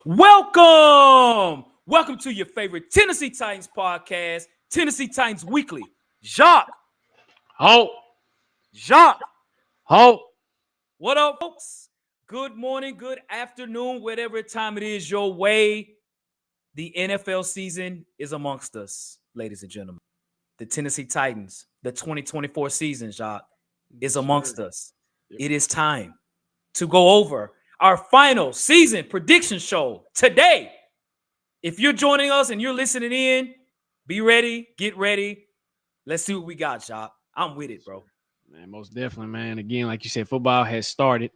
Welcome to your favorite Tennessee Titans podcast, Tennessee Titans Weekly. Jacques. Ho. Jacques. Ho. What up, folks? Good morning, good afternoon, whatever time it is your way. The NFL season is amongst us, ladies and gentlemen. The Tennessee Titans, the 2024 season, Jacques, is amongst us. It is time to go over our final season prediction show today. If you're joining us and you're listening in, be ready, get ready. Let's see what we got, Jacques. I'm with it, bro. Man, most definitely, man. Again, like you said, football has started.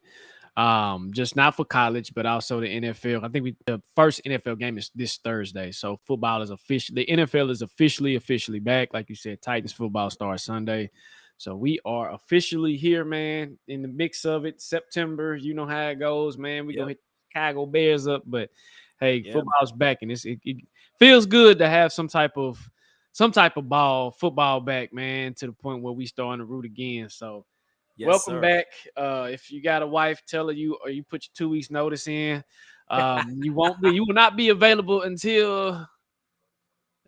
Just not for college, but also the NFL. I think the first NFL game is this Thursday. So football is officially, the NFL is officially back. Like you said, Titans football starts Sunday. So we are officially here, man, in the mix of it. September, you know how it goes, man. We're going to hit Chicago Bears up, but hey, football's back, and it feels good to have some type of football back, man, to the point where we starting to root again. So welcome back. If you got a wife, tell her you put your 2 weeks notice in. You will not be available until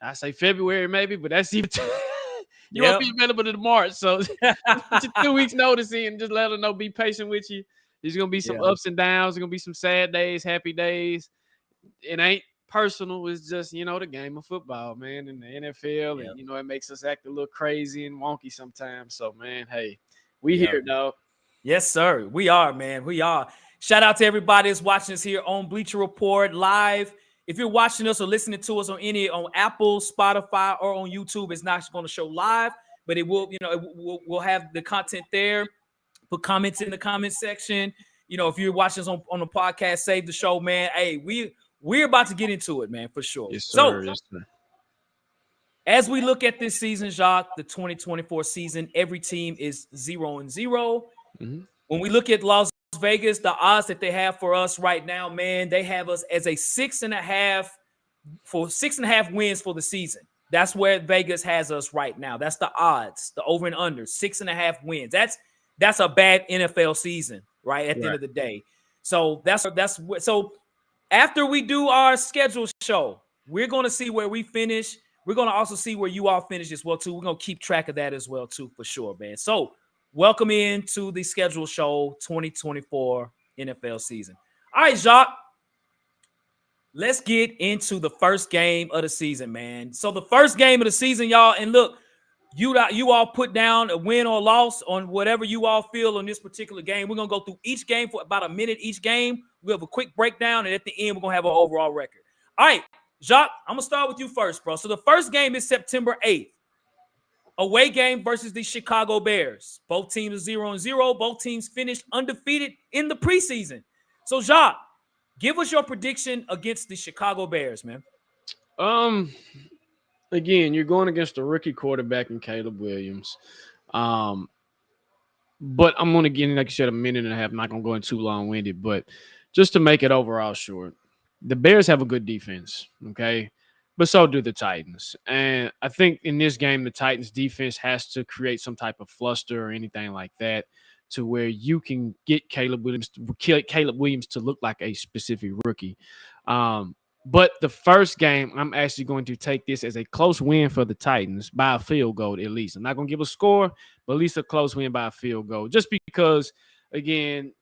I say February, maybe, but that's even you won't be available to March. So just put your 2 weeks notice in. Just let her know, be patient with you. There's gonna be some ups and downs. There's gonna be some sad days, happy days. It ain't personal. It's just, the game of football, man, and the NFL. And it makes us act a little crazy and wonky sometimes. So, man, hey, we here, dog. Yes, sir. We are, man. We are. Shout out to everybody that's watching us here on Bleacher Report live. If you're watching us or listening to us on Apple, Spotify, or on YouTube, it's not going to show live, but it will, we'll have the content there. Put comments in the comment section. If you're watching us on the podcast, save the show, man. Hey, we're about to get into it, man, for sure. Yes, sir. So, as we look at this season, Jacques, the 2024 season, every team is 0-0. Mm-hmm. When we look at Las Vegas, the odds that they have for us right now, man, they have us as a 6.5 wins for the season. That's where Vegas has us right now. That's the odds, the over and under, 6.5 wins. That's a bad NFL season, right? At the end of the day. So so after we do our schedule show, we're going to see where we finish. We're going to also see where you all finish as well, too. We're going to keep track of that as well, too, for sure, man. So welcome into the schedule show 2024 NFL season. All right, Jacques, let's get into the first game of the season, man. So the first game of the season, y'all, and look, you all put down a win or loss on whatever you all feel on this particular game. We're going to go through each game for about a minute each game. We'll have a quick breakdown, and at the end, we're going to have an overall record. All right, Jacques, I'm going to start with you first, bro. So the first game is September 8th. Away game versus the Chicago Bears. Both teams are 0-0. Both teams finished undefeated in the preseason. So, Jacques, give us your prediction against the Chicago Bears, man. Again, you're going against a rookie quarterback in Caleb Williams. But I'm going to get in, like you said, a minute and a half. I'm not going to go in too long-winded, but just to make it overall short, the Bears have a good defense, okay? But so do the Titans. And I think in this game, the Titans defense has to create some type of fluster or anything like that to where you can get Caleb Williams to look like a specific rookie. But the first game, I'm actually going to take this as a close win for the Titans by a field goal at least. I'm not going to give a score, but at least a close win by a field goal. Just because, again,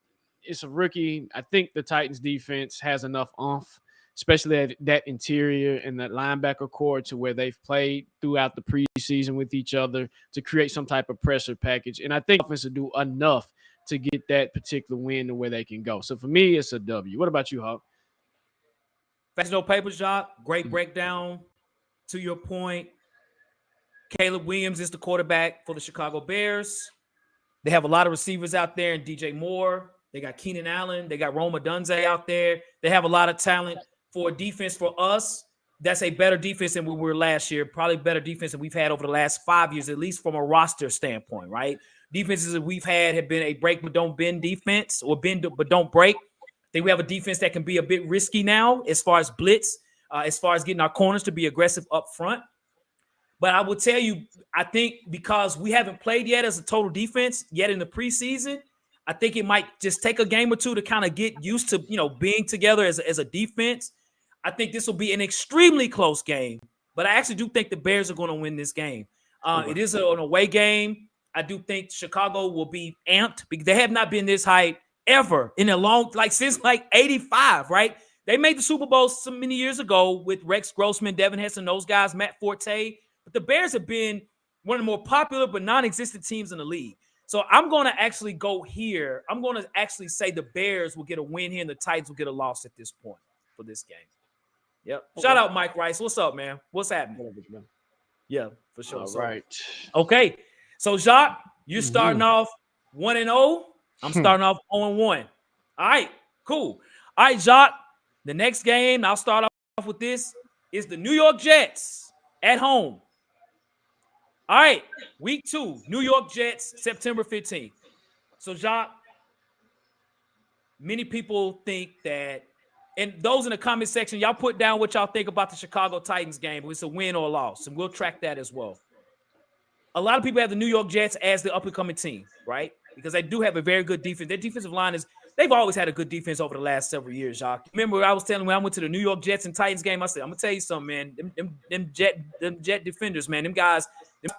it's a rookie. I think the Titans defense has enough oomph, especially at that interior and that linebacker core to where they've played throughout the preseason with each other to create some type of pressure package. And I think offense will do enough to get that particular win to where they can go. So for me, it's a W. What about you, Hawk? Facts, no papers, Jacques. Great breakdown. To your point, Caleb Williams is the quarterback for the Chicago Bears. They have a lot of receivers out there, and DJ Moore. They got Keenan Allen. They got Rome Odunze out there. They have a lot of talent for defense for us. That's a better defense than we were last year. Probably better defense than we've had over the last 5 years, at least from a roster standpoint, right? Defenses that we've had have been a break but don't bend defense or bend but don't break. I think we have a defense that can be a bit risky now as far as blitz, as far as getting our corners to be aggressive up front. But I will tell you, I think because we haven't played yet as a total defense yet in the preseason, I think it might just take a game or two to kind of get used to, being together as a defense. I think this will be an extremely close game, but I actually do think the Bears are going to win this game. It is an away game. I do think Chicago will be amped because they have not been this hyped ever in a long, since 85, right? They made the Super Bowl so many years ago with Rex Grossman, Devin Heston, those guys, Matt Forte. But the Bears have been one of the more popular but non-existent teams in the league. So I'm going to actually go here. I'm going to actually say the Bears will get a win here and the Titans will get a loss at this point for this game. Yep. Okay. Shout out Mike Rice. What's up, man? What's happening? Yeah, for sure. All right. Okay. So, Jacques, you're starting off 1-0. I'm starting off 0-1. All right, cool. All right, Jacques, the next game, I'll start off with this, is the New York Jets at home. All right, week 2, New York Jets, September 15th. So, Jacques, many people think that, and those in the comment section, y'all put down what y'all think about the Chicago Titans game. It's a win or a loss, and we'll track that as well. A lot of people have the New York Jets as the up-and-coming team, right? Because they do have a very good defense. Their defensive line they've always had a good defense over the last several years, Jacques. Remember, I was telling you when I went to the New York Jets and Titans game, I said, I'm going to tell you something, man. Them Jet defenders, man, them guys,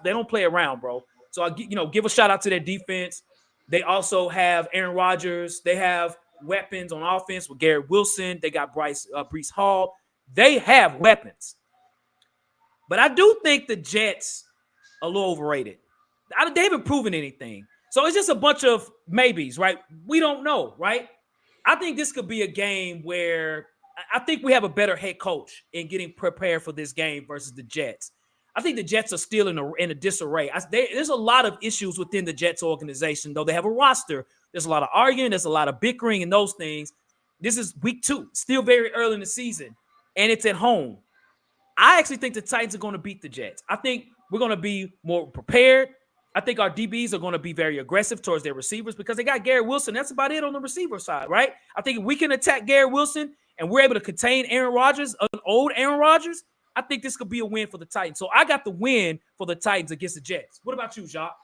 they don't play around, bro. So, I give a shout-out to their defense. They also have Aaron Rodgers. They have weapons on offense with Garrett Wilson. They got Breece Hall. They have weapons. But I do think the Jets a little overrated. They haven't proven anything. So it's just a bunch of maybes, right? We don't know, right? I think this could be a game where I think we have a better head coach in getting prepared for this game versus the Jets. I think the Jets are still in a disarray. There's a lot of issues within the Jets organization, though they have a roster. There's a lot of arguing. There's a lot of bickering and those things. This is week 2, still very early in the season, and it's at home. I actually think the Titans are going to beat the Jets. I think we're going to be more prepared. I think our DBs are going to be very aggressive towards their receivers because they got Garrett Wilson. That's about it on the receiver side, right? I think if we can attack Garrett Wilson and we're able to contain Aaron Rodgers, an old Aaron Rodgers, I think this could be a win for the Titans. So I got the win for the Titans against the Jets. What about you, Jacques?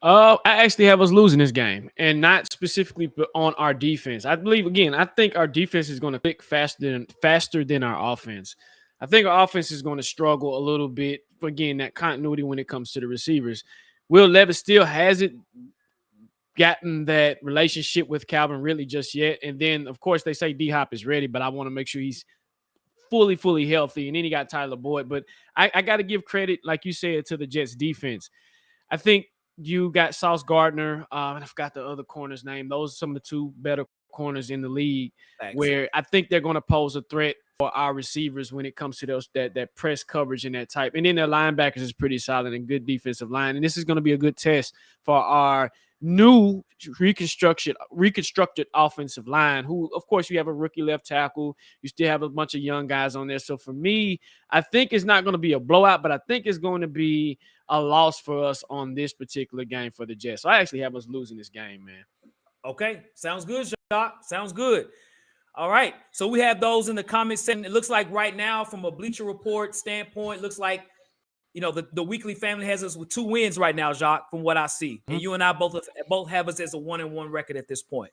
I actually have us losing this game, and not specifically on our defense. I think our defense is going to click faster than our offense. I think our offense is going to struggle a little bit. Again, that continuity when it comes to the receivers. Will Levis still hasn't gotten that relationship with Calvin Ridley just yet. And then, of course, they say D-Hop is ready, but I want to make sure he's fully healthy. And then he got Tyler Boyd. But I got to give credit, like you said, to the Jets defense. I think you got Sauce Gardner. And I forgot the other corner's name. Those are some of the 2 better corners in the league. Thanks. Where I think they're going to pose a threat for our receivers when it comes to those that press coverage and that type. And then their linebackers is pretty solid and good defensive line. And this is going to be a good test for our new reconstructed offensive line, who, of course, you have a rookie left tackle. You still have a bunch of young guys on there. So for me, I think it's not going to be a blowout, but I think it's going to be a loss for us on this particular game for the Jets. So I actually have us losing this game, man. Okay. Sounds good, Jacques. Sounds good. All right. So we have those in the comments section. It looks like right now, from a Bleacher Report standpoint, looks like, the Weekly family has us with 2 wins right now, Jacques, from what I see. And you and I both have us as a 1-1 record at this point.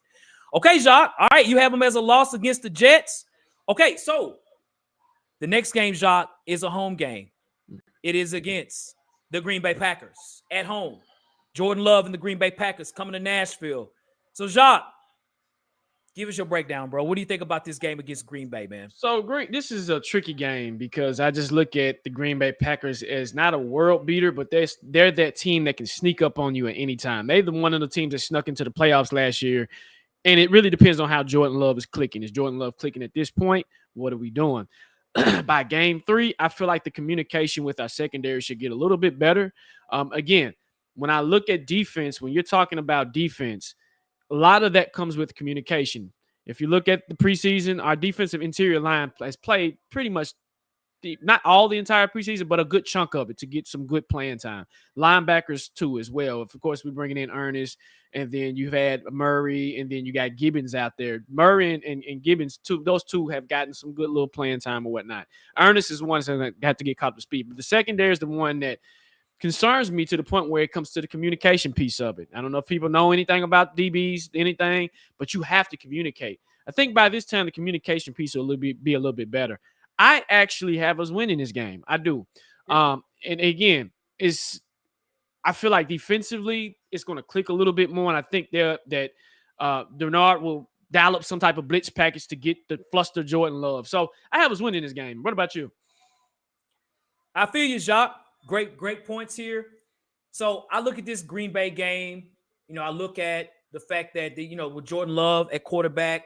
Okay, Jacques. All right. You have them as a loss against the Jets. Okay. So the next game, Jacques, is a home game. It is against the Green Bay Packers at home. Jordan Love and the Green Bay Packers coming to Nashville. So, Jacques, give us your breakdown, bro. What do you think about this game against Green Bay, man? So, this is a tricky game because I just look at the Green Bay Packers as not a world beater, but they're that team that can sneak up on you at any time. They're one of the teams that snuck into the playoffs last year, and it really depends on how Jordan Love is clicking. Is Jordan Love clicking at this point? What are we doing? By game 3, I feel like the communication with our secondary should get a little bit better. Again, when I look at defense, when you're talking about defense, a lot of that comes with communication. If you look at the preseason, our defensive interior line has played pretty much not all the entire preseason, but a good chunk of it to get some good playing time. Linebackers too as well. Of course, we're bringing in Ernest, and then you've had Murray, and then you got Gibbons out there. Murray and Gibbons, those two have gotten some good little playing time or whatnot. Ernest is one that's got to get caught up to speed. But the secondary is the one that concerns me to the point where it comes to the communication piece of it. I don't know if people know anything about DBs, anything, but you have to communicate. I think by this time the communication piece will be a little bit better. I actually have us winning this game. I do. And again, I feel like defensively it's going to click a little bit more, and I think that Bernard will dial up some type of blitz package to get the fluster Jordan Love. So I have us winning this game. What about you? I feel you, Jacques. Great points here. So I look at this Green Bay game. I look at the fact that with Jordan Love at quarterback,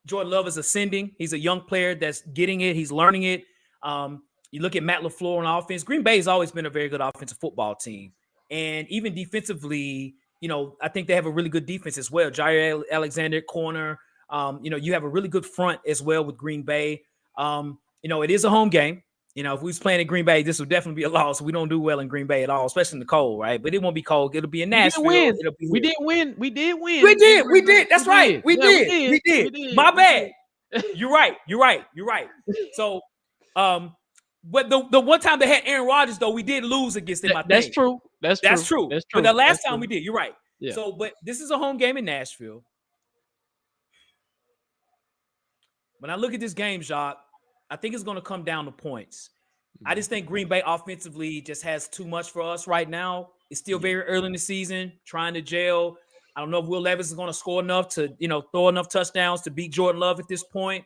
Jordan Love is ascending. He's a young player that's getting it. He's learning it. You look at Matt LaFleur on offense. Green Bay has always been a very good offensive football team. And even defensively, I think they have a really good defense as well. Jair Alexander, corner. You have a really good front as well with Green Bay. It is a home game. If we was playing in Green Bay, this would definitely be a loss. We don't do well in Green Bay at all, especially in the cold, right? But it won't be cold. It'll be in Nashville. We did win. We did win. We did. That's right. We did. My bad. You're right. So, but the one time they had Aaron Rodgers, though, we did lose against them. That's true. That's true. But the last time we did, you're right. Yeah. So, but this is a home game in Nashville. When I look at this game, Jacques, I think it's going to come down to points. I just think Green Bay offensively just has too much for us right now. It's still very early in the season, trying to gel. I don't know if Will Levis is going to score enough to, throw enough touchdowns to beat Jordan Love at this point.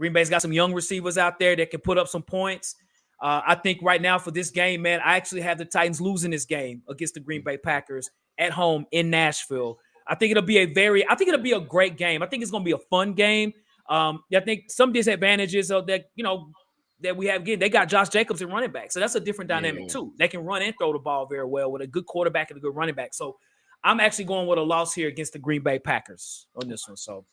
Green Bay's got some young receivers out there that can put up some points. I think right now for this game, man, I actually have the Titans losing this game against the Green Bay Packers at home in Nashville. I think it'll be a great game. I think it's going to be a fun game. I think some disadvantages of that, that we have again, they got Josh Jacobs and running back. So that's a different dynamic too. They can run and throw the ball very well with a good quarterback and a good running back. So I'm actually going with a loss here against the Green Bay Packers on this one. So,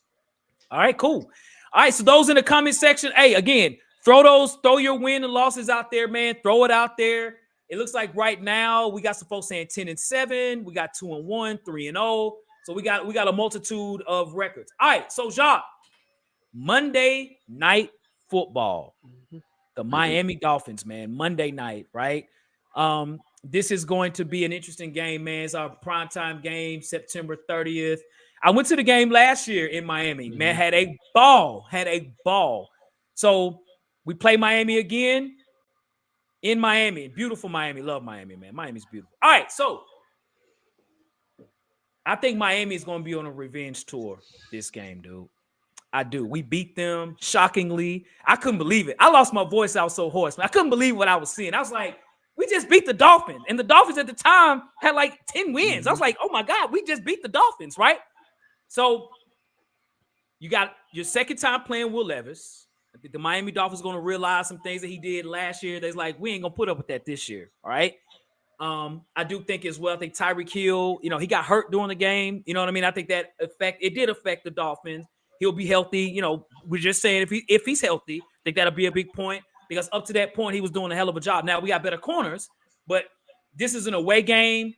all right, cool. All right, so those in the comment section, hey, again, throw your win and losses out there, man. Throw it out there. It looks like right now we got some folks saying 10-7. We got 2-1, 3-0. So we got a multitude of records. All right, so Jacques, Monday Night Football. The Miami Dolphins, man. Monday night, right? This is going to be an interesting game, man. It's our primetime game, September 30th. I went to the game last year in Miami. Man, had a ball. So we play Miami again in Miami. Beautiful Miami. Love Miami, man. Miami's beautiful. All right, so I think Miami is going to be on a revenge tour this game, dude. I do. We beat them shockingly. I couldn't believe it. I lost my voice. I was so hoarse, man. I couldn't believe what I was seeing. I was like, we just beat the Dolphins. And the Dolphins at the time had like 10 wins. I was like, oh my God, we just beat the Dolphins, right? So you got your second time playing Will Levis. I think the Miami Dolphins are going to realize some things that he did last year. They're like, we ain't going to put up with that this year. All right. I do think as well, I think Tyreek Hill, he got hurt during the game. You know what I mean? I think that it did affect the Dolphins. He'll be healthy. We're just saying if he's healthy, I think that'll be a big point because up to that point, he was doing a hell of a job. Now we got better corners, but this is an away game.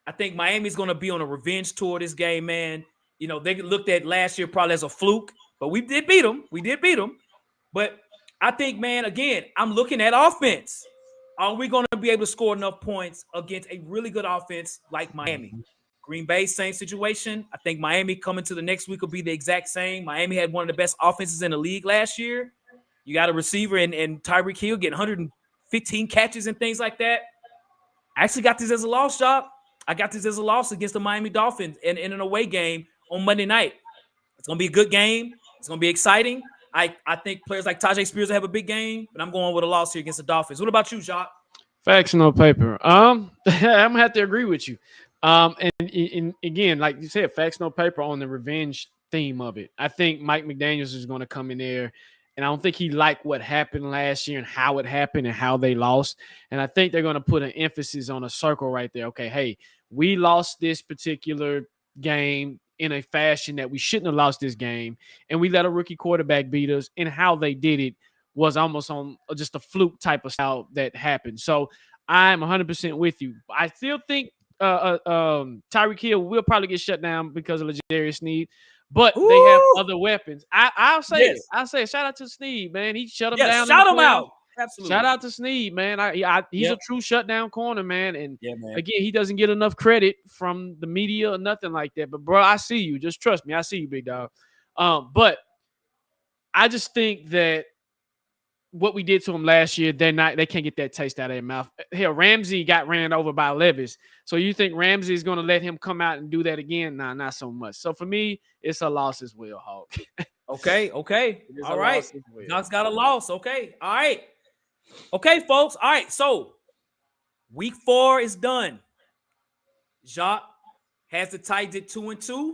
I think Miami's going to be on a revenge tour this game, man. They looked at last year probably as a fluke, but we did beat them. But I think, man, again, I'm looking at offense. Are we going to be able to score enough points against a really good offense like Miami? Green Bay, same situation. I think Miami coming to the next week will be the exact same. Miami had one of the best offenses in the league last year. You got a receiver and Tyreek Hill getting 115 catches and things like that. I actually got this as a loss, Job. I got this as a loss against the Miami Dolphins in an away game on Monday night. It's going to be a good game. It's going to be exciting. I think players like Tajay Spears will have a big game, but I'm going with a loss here against the Dolphins. What about you, Jacques? Facts, no paper. I'm going to have to agree with you. And again, like you said, facts, no paper on the revenge theme of it. I think Mike McDaniels is going to come in there, and I don't think he liked what happened last year and how it happened and how they lost. And I think they're going to put an emphasis on a circle right there. Okay, hey, we lost this particular game in a fashion that we shouldn't have lost this game, and we let a rookie quarterback beat us, and how they did it was almost on just a fluke type of style that happened. So I'm 100% with you. I still think Tyreek Hill will probably get shut down because of L'Jarius Sneed, but they have other weapons. I'll say it. I'll say it. Shout out to Sneed, man. He shut him down. Shout him out. Absolutely. Shout out to Snead, man. He's a true shutdown corner, man. And man. Again, he doesn't get enough credit from the media or nothing like that. But bro, I see you. Just trust me. I see you, big dog. But I just think that what we did to him last year, they can't get that taste out of their mouth. Hell, Ramsey got ran over by Levis. So you think Ramsey is going to let him come out and do that again? Nah, not so much. So for me, it's a loss as well, Hawk. Okay. All right. Well. Knox got a loss. Okay. All right. Okay, folks. All right. So week 4 is done. Jacques has the Titans at 2-2.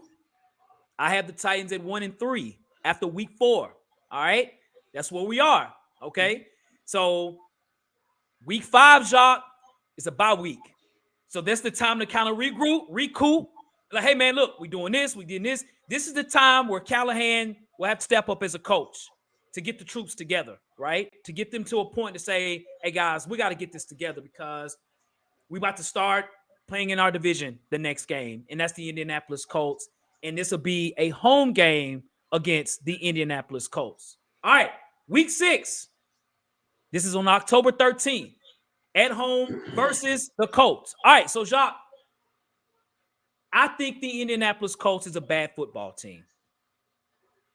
I have the Titans at 1-3 after week 4. All right. That's where we are. Okay. So week 5, Jacques, is a bye week. So that's the time to kind of recoup. Like, hey, man, look, we're doing this. We did this. This is the time where Callahan will have to step up as a coach to get the troops together, right? To get them to a point to say, hey, guys, we got to get this together because we're about to start playing in our division the next game, and that's the Indianapolis Colts. And this will be a home game against the Indianapolis Colts. All right, week 6. This is on October 13th. At home versus the Colts. All right, so Jacques, I think the Indianapolis Colts is a bad football team.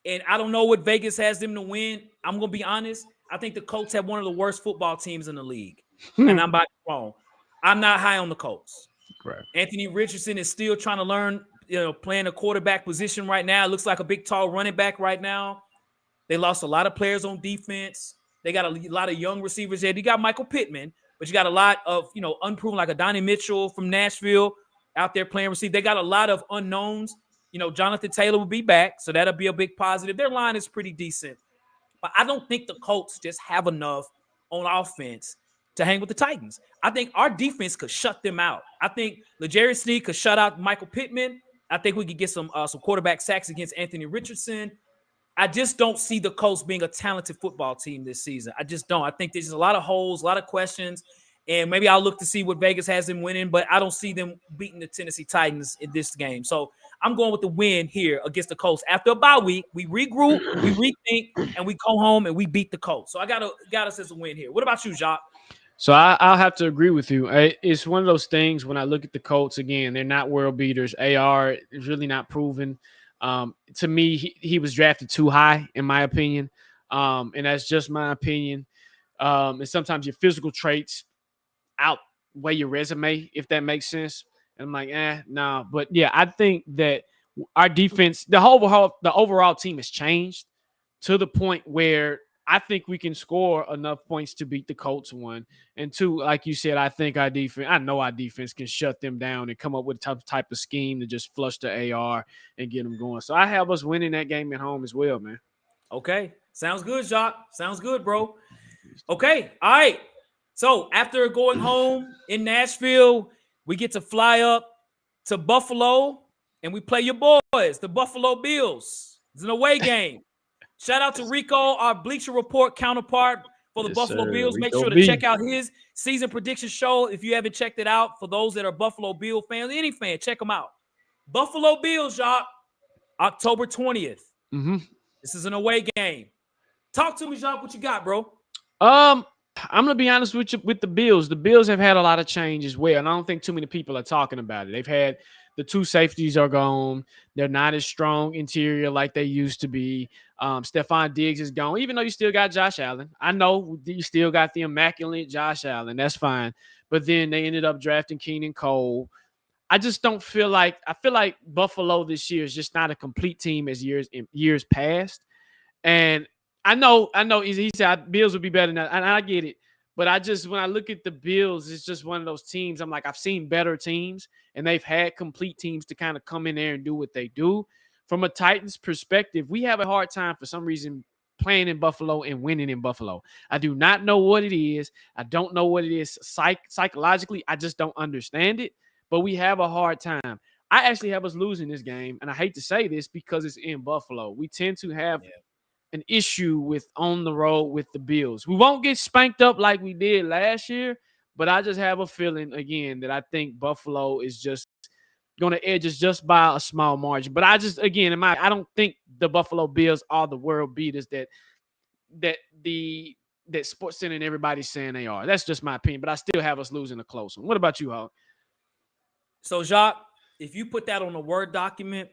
And I don't know what Vegas has them to win. I'm going to be honest. I think the Colts have one of the worst football teams in the league. And I'm about to be wrong. I'm not high on the Colts. Correct. Anthony Richardson is still trying to learn, playing a quarterback position right now. It looks like a big, tall running back right now. They lost a lot of players on defense. They got a lot of young receivers there. You got Michael Pittman. But you got a lot of, unproven, like a Donnie Mitchell from Nashville out there playing receiver. They got a lot of unknowns. Jonathan Taylor will be back, so that'll be a big positive. Their line is pretty decent. But I don't think the Colts just have enough on offense to hang with the Titans. I think our defense could shut them out. I think L'Jarius Sneed could shut out Michael Pittman. I think we could get some quarterback sacks against Anthony Richardson. I just don't see the Colts being a talented football team this season. I just don't. I think there's a lot of holes, a lot of questions, and maybe I'll look to see what Vegas has them winning, but I don't see them beating the Tennessee Titans in this game. So I'm going with the win here against the Colts. After a bye week, we regroup, we rethink, and we go home and we beat the Colts. So I got us as a win here. What about you, Jacques? So I'll have to agree with you. It's one of those things when I look at the Colts, again, they're not world beaters. AR is really not proven. To me, he was drafted too high, in my opinion. And that's just my opinion. And sometimes your physical traits outweigh your resume, if that makes sense. And I'm like, nah. But yeah, I think that our defense, the overall team has changed to the point where I think we can score enough points to beat the Colts, 1. And 2, like you said, I think our defense can shut them down and come up with a type of scheme to just flush the AR and get them going. So I have us winning that game at home as well, man. Okay. Sounds good, Jacques. Sounds good, bro. Okay. All right. So after going home in Nashville, we get to fly up to Buffalo and we play your boys, the Buffalo Bills. It's an away game. Shout out to Rico, our Bleacher Report counterpart for the Buffalo Bills. Make sure to check out his season prediction show if you haven't checked it out. For those that are Buffalo Bill fans, any fan, check them out. Buffalo Bills, Jacques, October 20th. Mm-hmm. This is an away game. Talk to me, Jacques. What you got, bro? I'm gonna be honest with you with the Bills. The Bills have had a lot of change as well, and I don't think too many people are talking about it. They've had the 2 safeties are gone. They're not as strong interior like they used to be. Stephon Diggs is gone, even though you still got Josh Allen. I know you still got the immaculate Josh Allen. That's fine. But then they ended up drafting Keenan Cole. I just don't feel like – I feel like Buffalo this year is just not a complete team as years past. And I know he said Bills would be better than that, and I get it. But when I look at the Bills, it's just one of those teams. I'm like, I've seen better teams, and they've had complete teams to kind of come in there and do what they do. From a Titans perspective, we have a hard time for some reason playing in Buffalo and winning in Buffalo. I do not know what it is. I don't know what it is psychologically. I just don't understand it. But we have a hard time. I actually have us losing this game, and I hate to say this because it's in Buffalo. We tend to have an issue with on the road with the Bills. We won't get spanked up like we did last year, but I just have a feeling, again, that I think Buffalo is just going to edge us just by a small margin. But I don't think the Buffalo Bills are the world beaters that the that SportsCenter and everybody's saying they are. That's just my opinion, but I still have us losing a close one. What about you, Hawk? So, Jacques, if you put that on a Word document,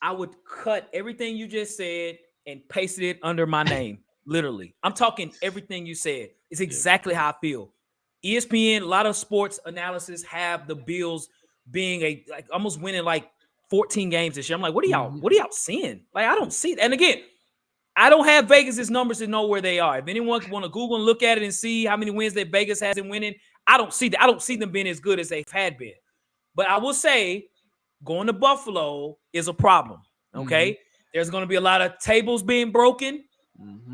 I would cut everything you just said and pasted it under my name. Literally. I'm talking everything you said. It's exactly how I feel. ESPN, a lot of sports analysis have the Bills being almost winning like 14 games this year. I'm like, what are y'all seeing? Like, I don't see that. And again, I don't have Vegas's numbers to know where they are. If anyone want to Google and look at it and see how many wins that Vegas has in winning, I don't see that. I don't see them being as good as they've had been. But I will say, going to Buffalo is a problem. Okay, there's going to be a lot of tables being broken,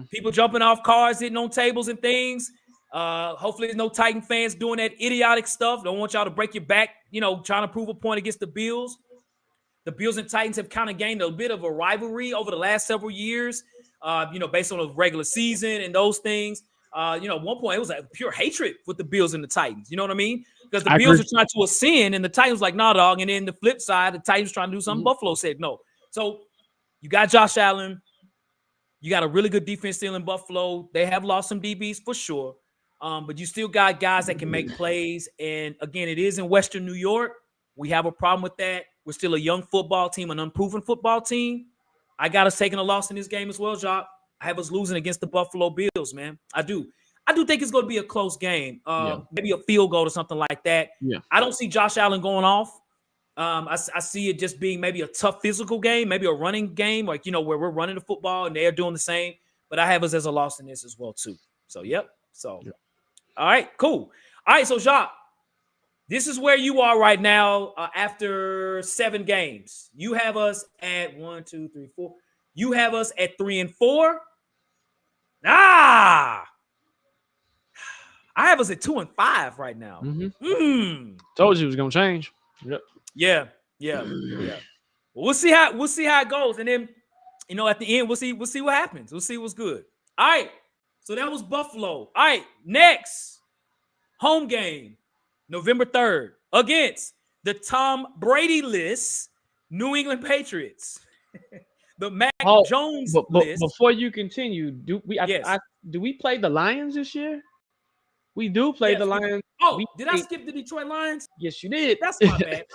people jumping off cars, hitting on tables and things. Hopefully, there's no Titan fans doing that idiotic stuff. Don't want y'all to break your back, trying to prove a point against the Bills. The Bills and Titans have kind of gained a bit of a rivalry over the last several years, based on the regular season and those things. At one point, it was like pure hatred with the Bills and the Titans. You know what I mean? Because the Bills are trying to ascend, and the Titans like, nah, dog. And then the flip side, the Titans trying to do something. Buffalo said no. So you got Josh Allen. You got a really good defense still in Buffalo. They have lost some DBs for sure. But you still got guys that can make plays. And again, it is in Western New York. We have a problem with that. We're still a young football team, an unproven football team. I got us taking a loss in this game as well, Jacques. I have us losing against the Buffalo Bills, man. I do think it's going to be a close game. Maybe a field goal or something like that. Yeah. I don't see Josh Allen going off. I see it just being maybe a tough physical game, maybe a running game, like, where we're running the football and they're doing the same. But I have us as a loss in this as well, too. So, yep. So, All right, cool. All right, so, Jacques, this is where you are right now after 7 games. You have us at 1, 2, 3, 4. You have us at 3-4. I have us at 2-5 right now. Told you it was gonna change. Yep. Yeah. We'll see how it goes, and then at the end we'll see what happens. We'll see what's good. All right. So that was Buffalo. All right. Next home game, November 3rd, against the Tom Brady-less New England Patriots. The Mac Jones list. Before you continue, do we play the Lions this year? We do play the Lions. Did I skip the Detroit Lions? Yes, you did. That's my bad.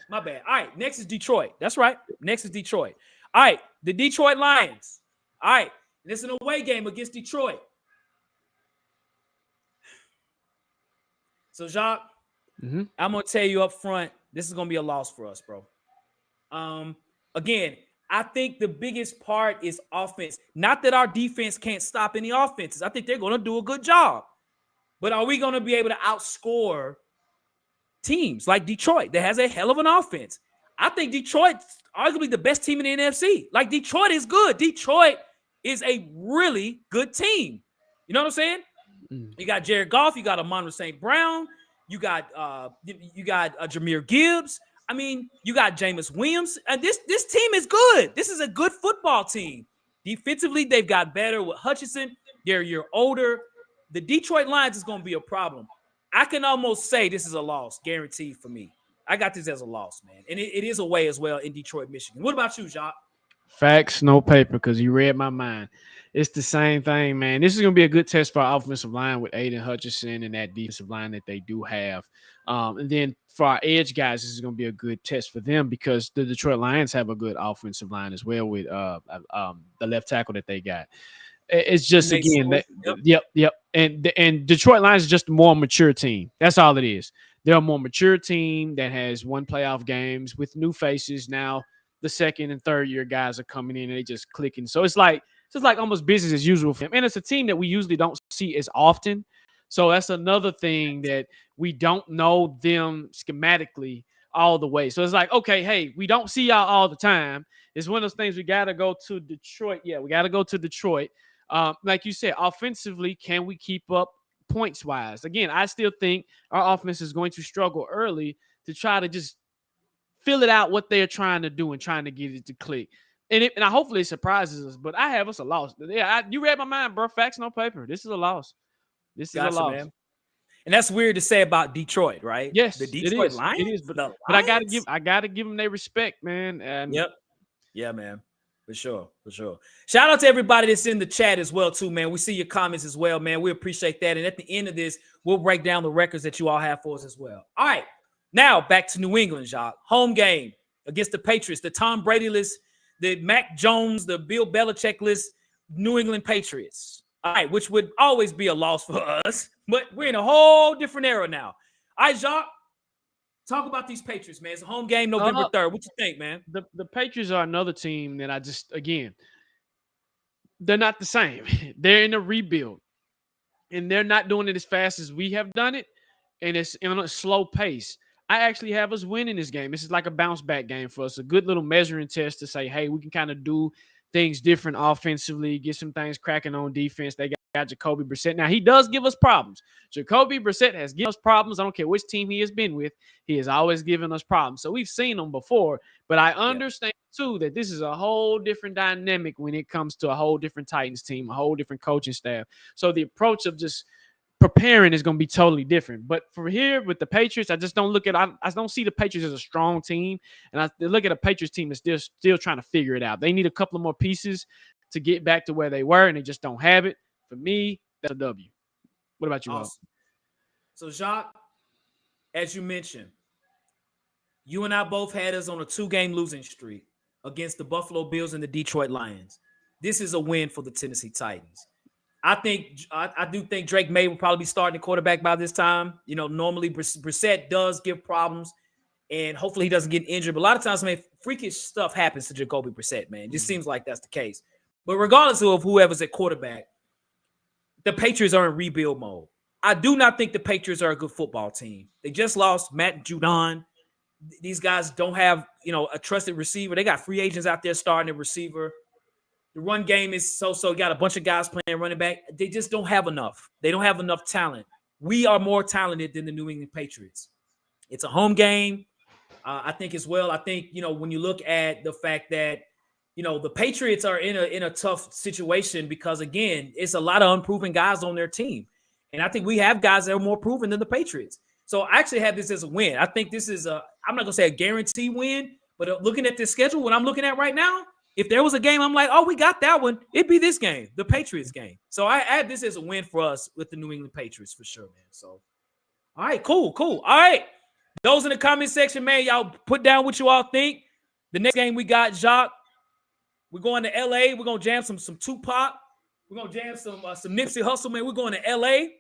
My bad. All right, next is Detroit. That's right. Next is Detroit. All right, the Detroit Lions. All right, this is an away game against Detroit. So, Jacques, I'm going to tell you up front, this is going to be a loss for us, bro. Again, I think the biggest part is offense. Not that our defense can't stop any offenses. I think they're going to do a good job. But are we going to be able to outscore teams like Detroit that has a hell of an offense? I think Detroit's arguably the best team in the NFC. Like, Detroit is good. Detroit is a really good team. You know what I'm saying? You got Jared Goff. You got Amon-Ra St. Brown. You got Jahmyr Gibbs. I mean, you got Jameis Williams. And this team is good. This is a good football team. Defensively, they've got better with Hutchinson. They're a year older. The Detroit Lions is going to be a problem. I can almost say this is a loss, guaranteed for me. I got this as a loss, man. And it is away as well in Detroit, Michigan. What about you, Jacques? Facts, no paper, because you read my mind. It's the same thing, man. This is going to be a good test for our offensive line with Aiden Hutchinson and that defensive line that they do have. And then for our edge guys, this is going to be a good test for them because the Detroit Lions have a good offensive line as well with the left tackle that they got. It's just, again, yep. And Detroit Lions is just a more mature team. That's all it is. They're a more mature team that has won playoff games with new faces. Now the second and third year guys are coming in and they just clicking. So it's like almost business as usual for them. And it's a team that we usually don't see as often. So that's another thing that we don't know them schematically all the way. So it's like, okay, hey, we don't see y'all all the time. It's one of those things we got to go to Detroit. Yeah, we got to go to Detroit. Like you said, offensively, can we keep up points-wise? Again, I still think our offense is going to struggle early to try to just fill it out what they're trying to do and trying to get it to click. And hopefully it surprises us, but I have us a loss. Yeah, you read my mind, bro. Facts, no paper. This is a loss. This is a loss. Man. And that's weird to say about Detroit, right? Yes, the Detroit Lions. It is, but I gotta give them their respect, man. And yep, yeah, man. For sure, for sure. Shout out to everybody that's in the chat as well, too, man. We see your comments as well, man. We appreciate that. And at the end of this, we'll break down the records that you all have for us as well. All right, now back to New England, Jacques. Home game against the Patriots, the Tom Brady list, the Mac Jones, the Bill Belichick list, New England Patriots. All right, which would always be a loss for us, but we're in a whole different era now. All right, Jacques. Talk about these Patriots, man. It's a home game November 3rd. What you think, man? The Patriots are another team that I just, again, they're not the same. They're in a rebuild, and they're not doing it as fast as we have done it, and it's in a slow pace. I actually have us winning this game. This is like a bounce back game for us, a good little measuring test to say, hey, we can kind of do things different offensively, get some things cracking on defense. They got Jacoby Brissett. Now, he does give us problems. Jacoby Brissett has given us problems. I don't care which team he has been with. He has always given us problems. So we've seen them before, but I understand, too, that this is a whole different dynamic when it comes to a whole different Titans team, a whole different coaching staff. So the approach of just preparing is going to be totally different. But for here with the Patriots, I just don't look at I don't see the Patriots as a strong team. And I look at a Patriots team that's still trying to figure it out. They need a couple of more pieces to get back to where they were, and they just don't have it. For me, that's a W. What about you, awesome. So, Jacques, as you mentioned, you and I both had us on a 2-game losing streak against the Buffalo Bills and the Detroit Lions. This is a win for the Tennessee Titans. I do think Drake May will probably be starting the quarterback by this time. You know, normally Brissett does give problems, and hopefully he doesn't get injured. But a lot of times, man, freakish stuff happens to Jacoby Brissett, man. It just seems like that's the case. But regardless of whoever's at quarterback, the Patriots are in rebuild mode. I do not think the Patriots are a good football team. They just lost Matt Judon. These guys don't have, a trusted receiver. They got free agents out there starting a receiver. The run game is so-so. You got a bunch of guys playing running back. They just don't have enough. They don't have enough talent. We are more talented than the New England Patriots. It's a home game, I think, as well. I think, when you look at the fact that, the Patriots are in a tough situation because, again, it's a lot of unproven guys on their team. And I think we have guys that are more proven than the Patriots. So I actually have this as a win. I think this is I'm not going to say a guarantee win, but looking at this schedule, what I'm looking at right now, if there was a game, I'm like, oh, we got that one. It'd be this game, the Patriots game. So I add this as a win for us with the New England Patriots for sure, man. So, all right, cool. All right. Those in the comment section, man, y'all put down what you all think. The next game we got, Jacques, we're going to L.A. We're going to jam some Tupac. We're going to jam some Nipsey Hussle, man. We're going to L.A.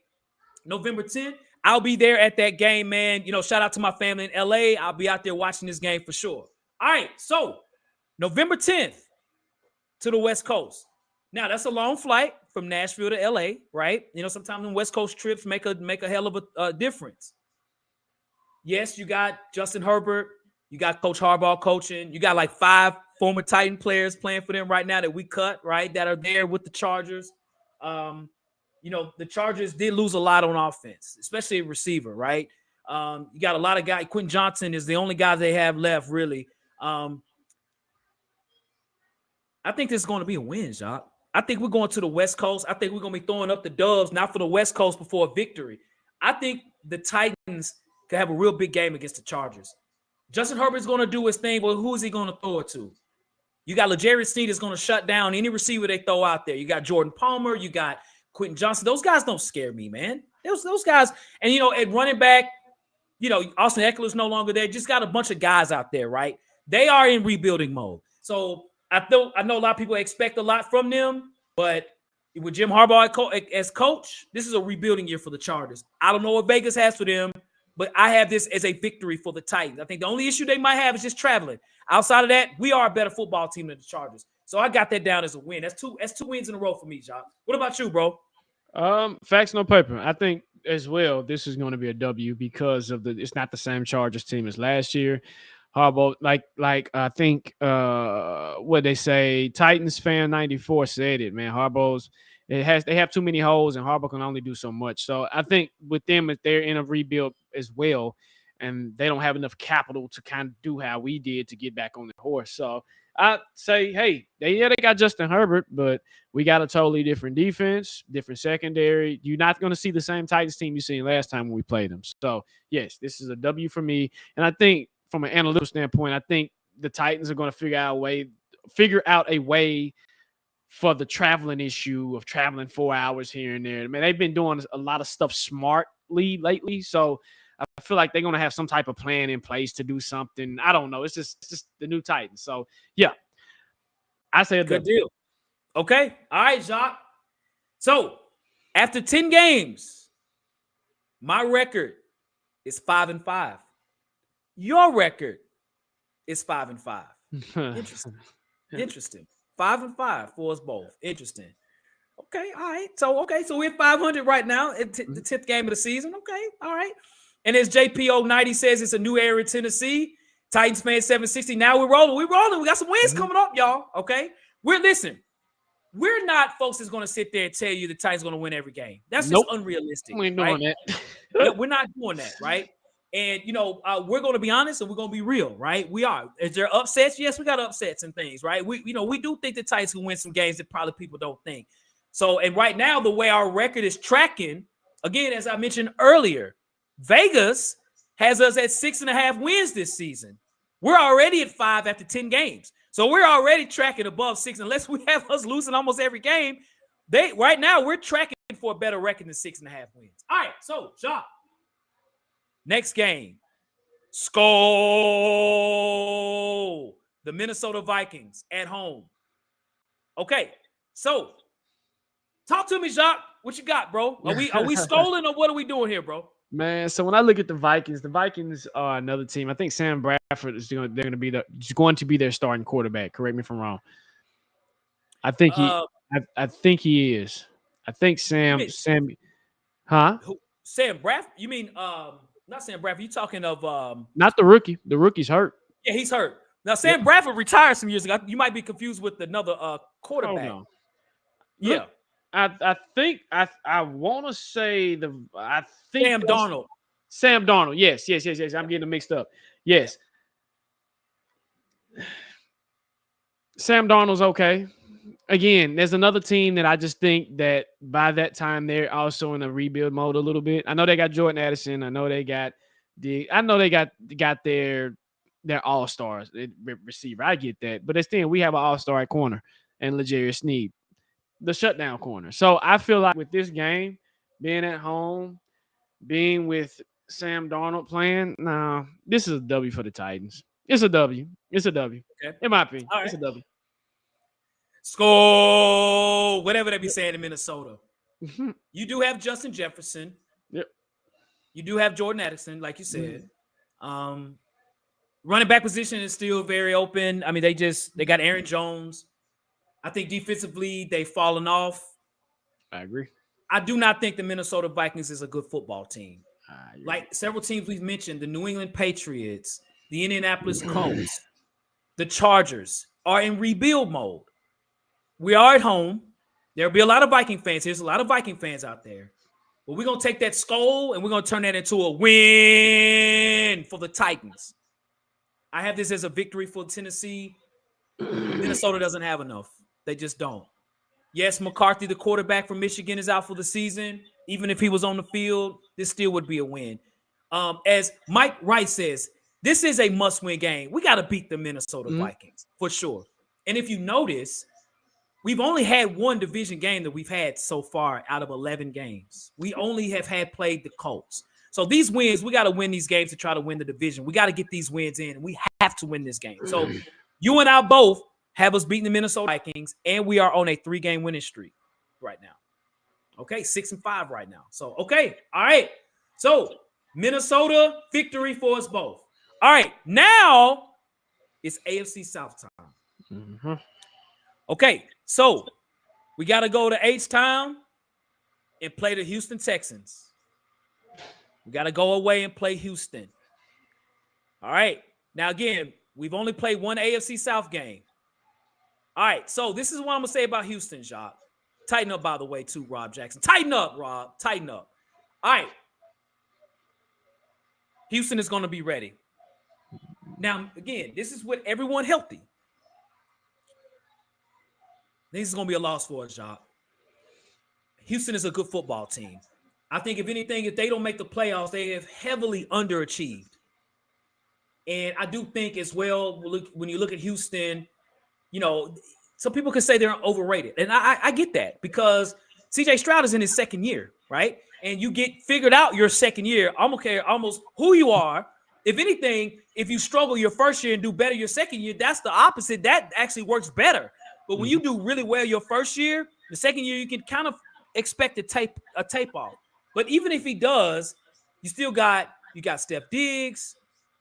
November 10th. I'll be there at that game, man. Shout out to my family in L.A. I'll be out there watching this game for sure. All right, so November 10th to the West Coast. Now, that's a long flight from Nashville to L.A., right? Sometimes the West Coast trips make a hell of a difference. Yes, you got Justin Herbert. You got Coach Harbaugh coaching. You got like 5 former Titan players playing for them right now that we cut, right, that are there with the Chargers. The Chargers did lose a lot on offense, especially a receiver, right? You got a lot of guys. Quentin Johnson is the only guy they have left, really. I think this is going to be a win, Jacques. I think we're going to the West Coast. I think we're going to be throwing up the dubs, not for the West Coast, but for a victory. I think the Titans could have a real big game against the Chargers. Justin Herbert's going to do his thing, but who is he going to throw it to? You got L'Jarius Sneed is going to shut down any receiver they throw out there. You got Jordan Palmer. You got Quentin Johnson. Those guys don't scare me, man. Those guys. And, at running back, Austin Eckler's no longer there. Just got a bunch of guys out there, right? They are in rebuilding mode. So I know a lot of people expect a lot from them, but with Jim Harbaugh as coach, this is a rebuilding year for the Chargers. I don't know what Vegas has for them, but I have this as a victory for the Titans. I think the only issue they might have is just traveling. Outside of that, we are a better football team than the Chargers. So I got that down as a win. That's two wins in a row for me, Jacques. What about you, bro? Facts, no paper. I think as well, this is going to be a W because of it's not the same Chargers team as last year. Harbaugh, like I think what they say, Titans fan 94 said it, man. They have too many holes, and Harbaugh can only do so much. So I think with them, if they're in a rebuild as well, and they don't have enough capital to kind of do how we did to get back on the horse. So I say, hey, they got Justin Herbert, but we got a totally different defense, different secondary. You're not going to see the same Titans team you seen last time when we played them. So yes, this is a W for me, and I think from an analytical standpoint, I think the Titans are going to figure out a way figure out a way for the traveling issue of traveling 4 hours here and there. I mean, they've been doing a lot of stuff smartly lately. So I feel like they're going to have some type of plan in place to do something. I don't know. It's just the new Titans. So, yeah, I say a good deal. Okay. All right, Jacques. So after 10 games, my record is 5-5. Your record is 5-5. Interesting. Interesting. 5-5 for us both. Interesting. Okay, all right. So we're 500 right now at the 10th game of the season. Okay, all right. And as JPO90 says, it's a new era in Tennessee. Titans fan 760. Now we're rolling. We're rolling. We got some wins coming up, y'all. Okay. We're not folks that's going to sit there and tell you the Titans going to win every game. That's just unrealistic. We ain't doing that. We're not doing that, right? And, we're going to be honest and we're going to be real, right? We are. Is there upsets? Yes, we got upsets and things, right? We do think the Titans can win some games that probably people don't think. So, and right now, the way our record is tracking, again, as I mentioned earlier, Vegas has us at 6.5 wins this season. We're already at 5 after 10 games. So we're already tracking above 6, unless we have us losing almost every game. Right now, we're tracking for a better record than 6.5 wins. All right, so, Jacques. Next game, Skol, the Minnesota Vikings at home. Okay, so talk to me, Jacques. What you got, bro? Are we Skoling or what are we doing here, bro? Man, so when I look at the Vikings are another team. I think Sam Bradford is going to be their starting quarterback. Correct me if I'm wrong. I think I think he is. I think Sam, huh? Sam Bradford? You mean not Sam Bradford? You talking of not the rookie. The rookie's hurt. Yeah, he's hurt. Now Sam Bradford retired some years ago. You might be confused with another quarterback. Oh, no. Yeah. I think I want to say Sam Darnold. Sam Darnold. Yes. I'm getting them mixed up. Yes. Sam Darnold's okay. Again, there's another team that I just think that by that time they're also in a rebuild mode a little bit. I know they got Jordan Addison. I know they got their all-stars receiver. I get that. But still, we have an all-star at corner and L'Jarius Sneed, the shutdown corner. So I feel like with this game, being at home, being with Sam Darnold playing, this is a W for the Titans. It's a W. Okay. In my opinion. Right. It's a W. Skol, whatever they be saying in Minnesota. You do have Justin Jefferson. Yep. You do have Jordan Addison, like you said. Running back position is still very open. I mean, they got Aaron Jones. I think defensively they've fallen off. I agree. I do not think the Minnesota Vikings is a good football team. Like several teams we've mentioned, the New England Patriots, the Indianapolis Colts, the Chargers are in rebuild mode. We are at home. There'll be a lot of Viking fans. There's a lot of Viking fans out there. But we're going to take that Skol and we're going to turn that into a win for the Titans. I have this as a victory for Tennessee. Minnesota doesn't have enough. They just don't. Yes, McCarthy, the quarterback from Michigan, is out for the season. Even if he was on the field, this still would be a win. As Mike Wright says, this is a must-win game. We got to beat the Minnesota Vikings for sure. And if you notice, we've only had one division game that we've had so far out of 11 games. We only have played the Colts. So these wins, we got to win these games to try to win the division. We got to get these wins in. We have to win this game. So you and I both have us beating the Minnesota Vikings, and we are on a 3-game winning streak right now. Okay, 6-5 right now. So, okay, all right. So Minnesota, victory for us both. All right, now it's AFC South time. Okay, so we got to go to H-Town and play the Houston Texans. We got to go away and play Houston. All right. Now, again, we've only played one AFC South game. All right, so this is what I'm going to say about Houston, Jacques. Tighten up, by the way, too, Rob Jackson. Tighten up, Rob. Tighten up. All right. Houston is going to be ready. Now, again, this is with everyone healthy. This is going to be a loss for us, Jacques. Houston is a good football team. I think, if anything, if they don't make the playoffs, they have heavily underachieved. And I do think as well, when you look at Houston, some people could say they're overrated. And I get that because CJ Stroud is in his second year, right? And you get figured out your second year. I don't care almost who you are. If anything, if you struggle your first year and do better your second year, that's the opposite. That actually works better. But when you do really well your first year, the second year, you can kind of expect a tape off. But even if he does, you got Steph Diggs,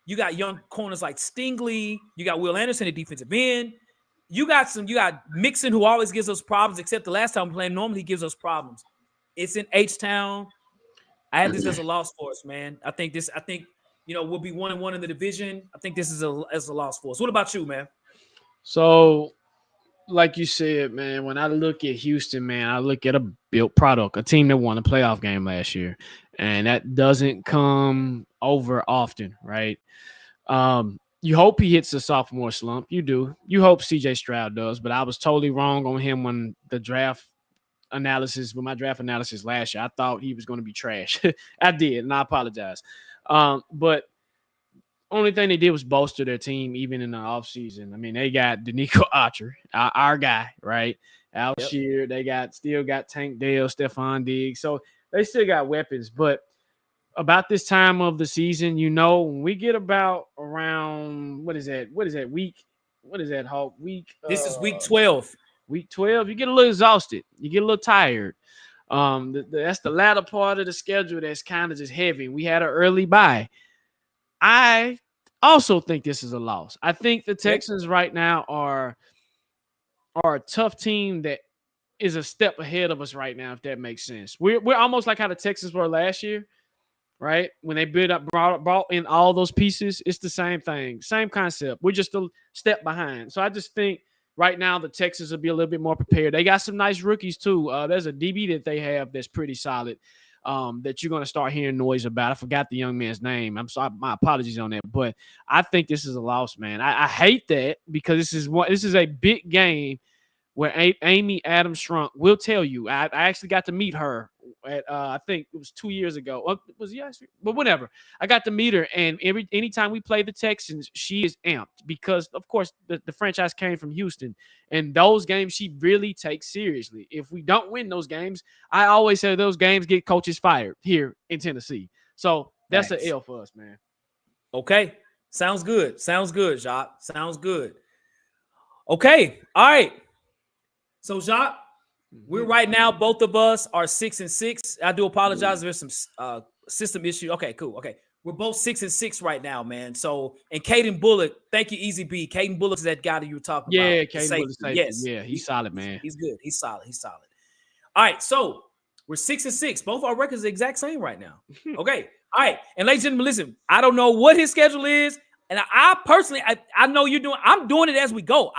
you got young corners like Stingley, you got Will Anderson at defensive end. You got Mixon, who always gives us problems, except the last time we played him, normally he gives us problems. It's in H-Town. I had this as a loss for us, man. I think we'll be 1-1 in the division. I think this is a loss for us. What about you, man? So, like you said, man, when I look at Houston, man, I look at a built product, a team that won a playoff game last year. And that doesn't come over often, right? You hope he hits a sophomore slump. You do. You hope CJ Stroud does, but I was totally wrong on him when my draft analysis last year. I thought he was going to be trash. I did, and I apologize. But only thing they did was bolster their team even in the offseason. I mean, they got Danico Archer, our guy, right? Alshire. They still got Tank Dell, Stephon Diggs. So they still got weapons, but about this time of the season, when we get about around what is that week? What is that, Hulk? This is week 12. Week 12, you get a little exhausted. You get a little tired. That's the latter part of the schedule that's kind of just heavy. We had an early bye. I also think this is a loss. I think the Texans right now are a tough team that is a step ahead of us right now, if that makes sense. We're almost like how the Texans were last year. Right? When they brought in all those pieces, it's the same thing, same concept. We're just a step behind. So I just think right now the Texans will be a little bit more prepared. They got some nice rookies too. There's a DB that they have that's pretty solid that you're going to start hearing noise about. I forgot the young man's name. I'm sorry, my apologies on that. But I think this is a loss, man. I hate that because this is a big game where Amy Adams Strunk will tell you. I actually got to meet her at I think it was 2 years ago. But whatever. I got to meet her, and anytime we play the Texans, she is amped because, of course, the franchise came from Houston, and those games she really takes seriously. If we don't win those games, I always say those games get coaches fired here in Tennessee. So that's an L for us, man. Okay, sounds good, Jacques. Sounds good. Okay, all right. So, Jacques, we're right now, both of us are 6-6. I do apologize. There's some system issue. Okay, cool. Okay. We're both 6-6 right now, man. So, and Caden Bullock, thank you, Easy B. Caden Bullock is that guy that you were talking about. Yeah, Caden Bullock. Yes. Yeah, he's solid, man. He's good. He's solid. All right, so we're 6-6. Both our records are the exact same right now. Okay. All right. And ladies and gentlemen, listen, I don't know what his schedule is. And I personally, I know you're doing. I'm doing it as we go.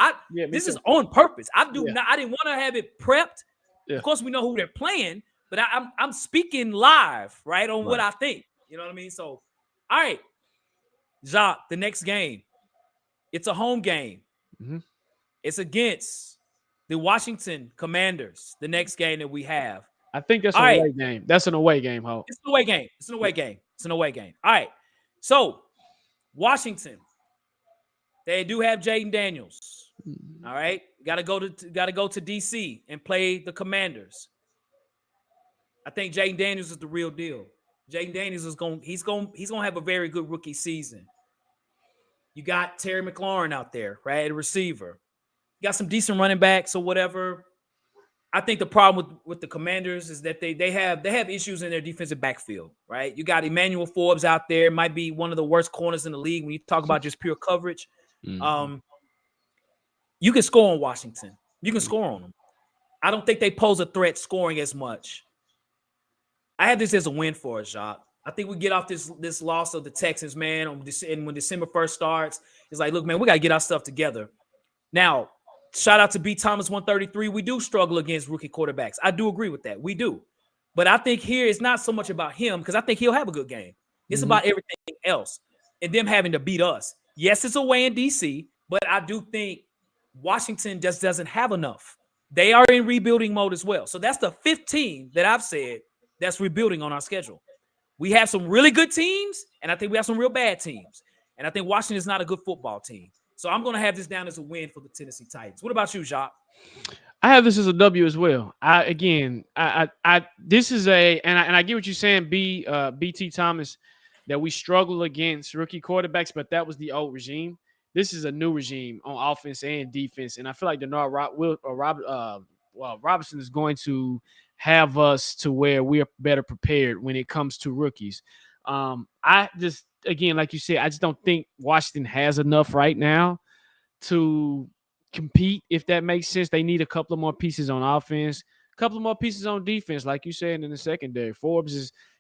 This is on purpose. I didn't want to have it prepped. Yeah. Of course, we know who they're playing, but I'm speaking live, right, on what I think. You know what I mean? So, all right, Jacques, the next game, it's a home game. Mm-hmm. It's against the Washington Commanders. The next game that we have. I think that's an away game. That's an away game, Ho. It's an away game. All right, so. Washington, they do have Jaden Daniels. All right, got to go to DC and play the Commanders. I think Jaden Daniels is the real deal. Jaden Daniels is he's going to have a very good rookie season. You got Terry McLaurin out there, right, a receiver. You got some decent running backs or whatever. I think the problem with the Commanders is that they have issues in their defensive backfield, right? You got Emmanuel Forbes out there, might be one of the worst corners in the league when you talk about just pure coverage. Mm-hmm. You can score on Washington. You can score on them. I don't think they pose a threat scoring as much. I have this as a win for us, Jacques. I think we get off this loss of the Texans, man, and when December 1st starts, it's like, look, man, we got to get our stuff together. Now, shout out to B. Thomas 133. We do struggle against rookie quarterbacks. I do agree with that. We do. But I think here it's not so much about him because I think he'll have a good game. It's about everything else and them having to beat us. Yes, it's away in D.C., but I do think Washington just doesn't have enough. They are in rebuilding mode as well. So that's the 15 that I've said that's rebuilding on our schedule. We have some really good teams, and I think we have some real bad teams. And I think Washington is not a good football team. So I'm going to have this down as a win for the Tennessee Titans. What about you, Jacques? I have this as a W as well. This is and I get what you're saying, BT Thomas, that we struggle against rookie quarterbacks, but that was the old regime. This is a new regime on offense and defense, and I feel like Robinson is going to have us to where we are better prepared when it comes to rookies. I just, again, like you said, I just don't think Washington has enough right now to compete, if that makes sense. They need a couple of more pieces on offense, a couple of more pieces on defense, like you said, in the secondary.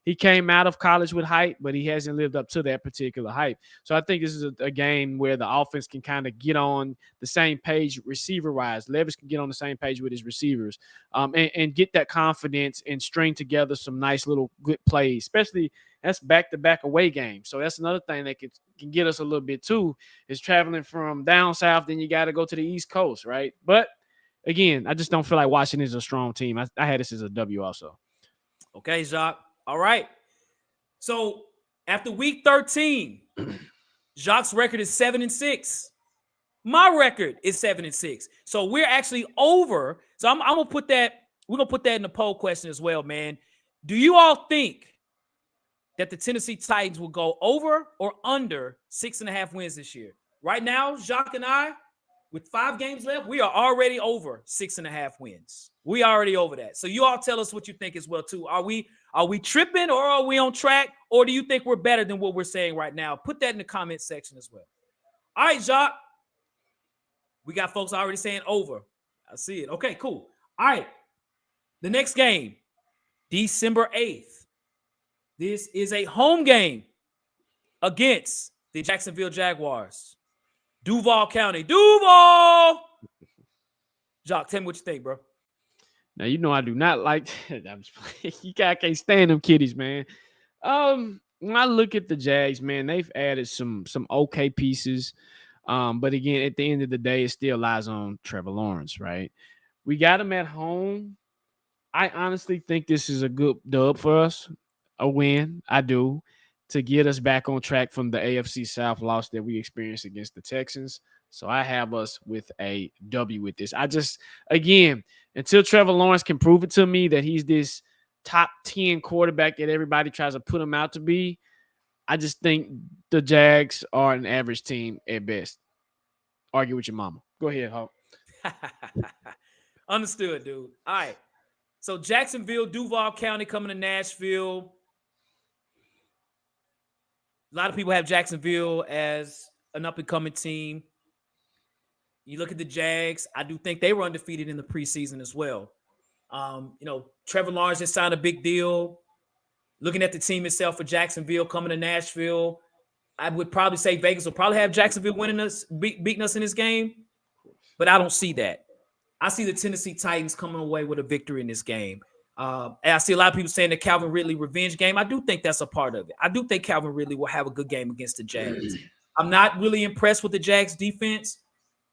He came out of college with hype, but he hasn't lived up to that particular hype. So I think this is a game where the offense can kind of get on the same page receiver-wise. Levis can get on the same page with his receivers, and get that confidence and string together some nice little good plays, especially that's back-to-back away games. So that's another thing that can get us a little bit too, is traveling from down south, then you got to go to the East Coast, right? But again, I just don't feel like Washington is a strong team. I had this as a W also. Okay, Jacques. All right. So after week 13, Jacques' record is 7-6. My record is 7-6. So we're actually over. So I'm gonna put that. We're gonna put that in the poll question as well, man. Do you all think that the Tennessee Titans will go over or under 6.5 wins this year? Right now, Jacques and I, with 5 games left, we are already over 6.5 wins. We already over that. So you all tell us what you think as well, too. Are we tripping, or are we on track? Or do you think we're better than what we're saying right now? Put that in the comment section as well. All right, Jacques. We got folks already saying over. I see it. Okay, cool. All right. The next game, December 8th. This is a home game against the Jacksonville Jaguars. Duval County. Duval! Jacques, tell me what you think, bro. Now, you know I do not like you can't stand them kiddies, man. When I look at the Jags, man, they've added some okay pieces. But again, at the end of the day, it still lies on Trevor Lawrence, right? We got him at home. I honestly think this is a good dub for us, a win. I do, to get us back on track from the AFC South loss that we experienced against the Texans. So I have us with a W with this. Again, until Trevor Lawrence can prove it to me that he's this top 10 quarterback that everybody tries to put him out to be, I just think the Jags are an average team at best. Argue with your mama. Go ahead, Hawk. Understood, dude. All right. So Jacksonville, Duval County coming to Nashville. A lot of people have Jacksonville as an up-and-coming team. You look at the Jags, I do think they were undefeated in the preseason as well. Trevor Lawrence just signed a big deal. Looking at the team itself for Jacksonville coming to Nashville, I would probably say Vegas will probably have Jacksonville beating us in this game, but I don't see that. I see the Tennessee Titans coming away with a victory in this game. And I see a lot of people saying the Calvin Ridley revenge game. I do think that's a part of it. I do think Calvin Ridley will have a good game against the Jags. I'm not really impressed with the Jags defense.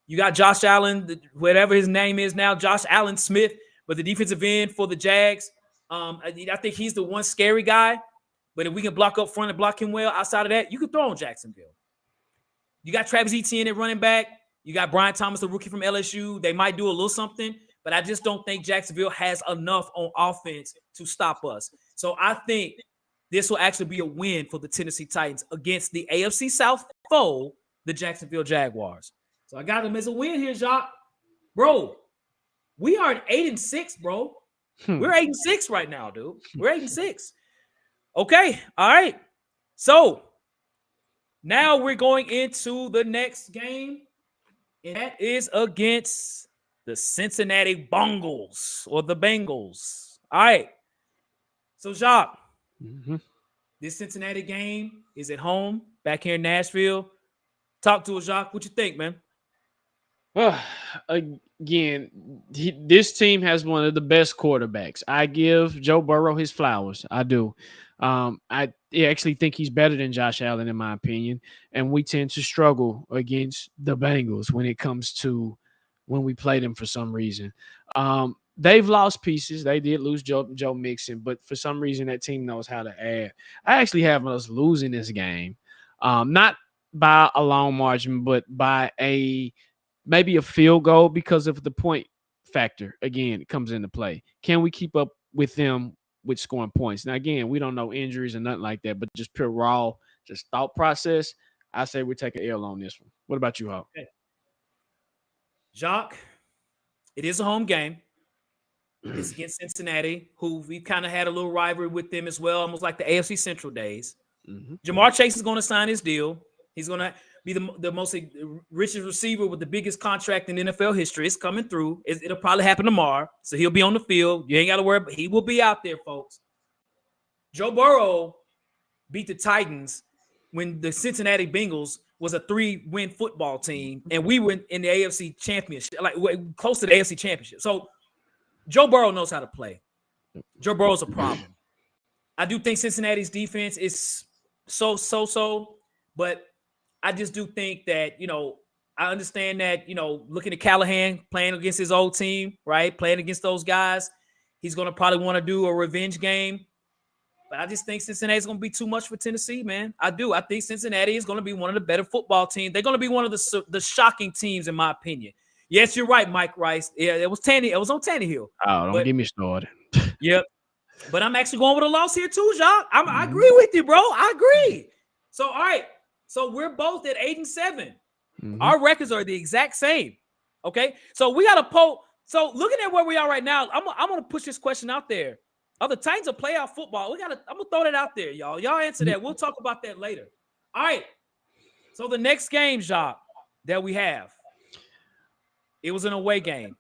You got Josh Allen, whatever his name is now, Josh Allen Smith, but the defensive end for the Jags, I think he's the one scary guy. But if we can block up front and block him well, outside of that, you can throw on Jacksonville. You got Travis Etienne at running back. You got Brian Thomas, the rookie from LSU. They might do a little something, but I just don't think Jacksonville has enough on offense to stop us. So I think this will actually be a win for the Tennessee Titans against the AFC South foe, the Jacksonville Jaguars. So I got them as a win here, Jacques. Bro, we are at 8-6, bro. We're 8-6 right now, dude. We're 8-6. Okay, all right. So now we're going into the next game, and that is against the Cincinnati Bengals or the Bengals. All right. So, Jacques, this Cincinnati game is at home, back here in Nashville. Talk to us, Jacques. What you think, man? Well, again, this team has one of the best quarterbacks. I give Joe Burrow his flowers. I do. I actually think he's better than Josh Allen, in my opinion. And we tend to struggle against the Bengals when it comes to when we play them for some reason. They've lost pieces. They did lose Joe Mixon, but for some reason that team knows how to add. I actually have us losing this game. Not by a long margin, but by maybe a field goal because of the point factor. Again, it comes into play. Can we keep up with them with scoring points? Now, again, we don't know injuries and nothing like that, but just pure raw, just thought process. I say we take an L on this one. What about you, Hawk? Okay. Jacques, it is a home game. It's against Cincinnati, who we kind of had a little rivalry with them as well, almost like the AFC Central days. Jamar Chase is going to sign his deal. He's going to be the most richest receiver with the biggest contract in NFL history. It's coming through. It'll probably happen tomorrow, so he'll be on the field. You ain't got to worry, but he will be out there, folks. Joe Burrow beat the Titans when the Cincinnati Bengals was a 3-win football team, and we were in the AFC Championship, like close to the AFC Championship. So Joe Burrow knows how to play. Joe Burrow's a problem. I do think Cincinnati's defense is so, but I just do think that, I understand that, looking at Callahan playing against his old team, right? Playing against those guys, he's going to probably want to do a revenge game. But I just think Cincinnati's going to be too much for Tennessee, man. I do. I think Cincinnati is going to be one of the better football teams. They're going to be one of the shocking teams, in my opinion. Yes, you're right, Mike Rice. Yeah, it was on Tannehill. Oh, don't get me started. Yep. But I'm actually going with a loss here too, Jacques. I agree with you, bro. I agree. So, all right. So we're both at 8-7. Our records are the exact same. Okay. So we got to poll. So looking at where we are right now, I'm going to push this question out there. Are the Titans a playoff football? I'm going to throw that out there, y'all. Y'all answer that. We'll talk about that later. All right. So the next game, Jacques, that we have, it was an away game.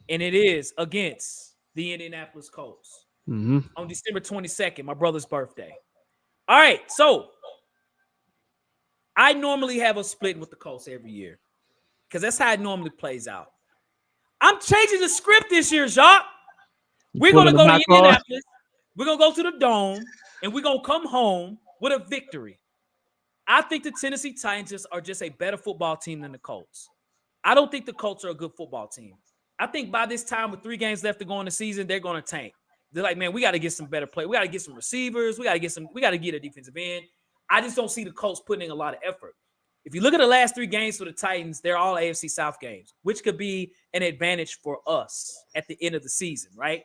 And it is against the Indianapolis Colts on December 22nd, my brother's birthday. All right. So I normally have a split with the Colts every year because that's how it normally plays out. I'm changing the script this year, Jacques. We're going to go to Indianapolis. We're going to go to the Dome, and we're going to come home with a victory. I think the Tennessee Titans are just a better football team than the Colts. I don't think the Colts are a good football team. I think by this time, with 3 games left to go in the season, they're going to tank. They're like, man, we got to get some better play. We got to get some receivers. We got to get a defensive end. I just don't see the Colts putting in a lot of effort. If you look at the last 3 games for the Titans, they're all AFC South games, which could be an advantage for us at the end of the season, right?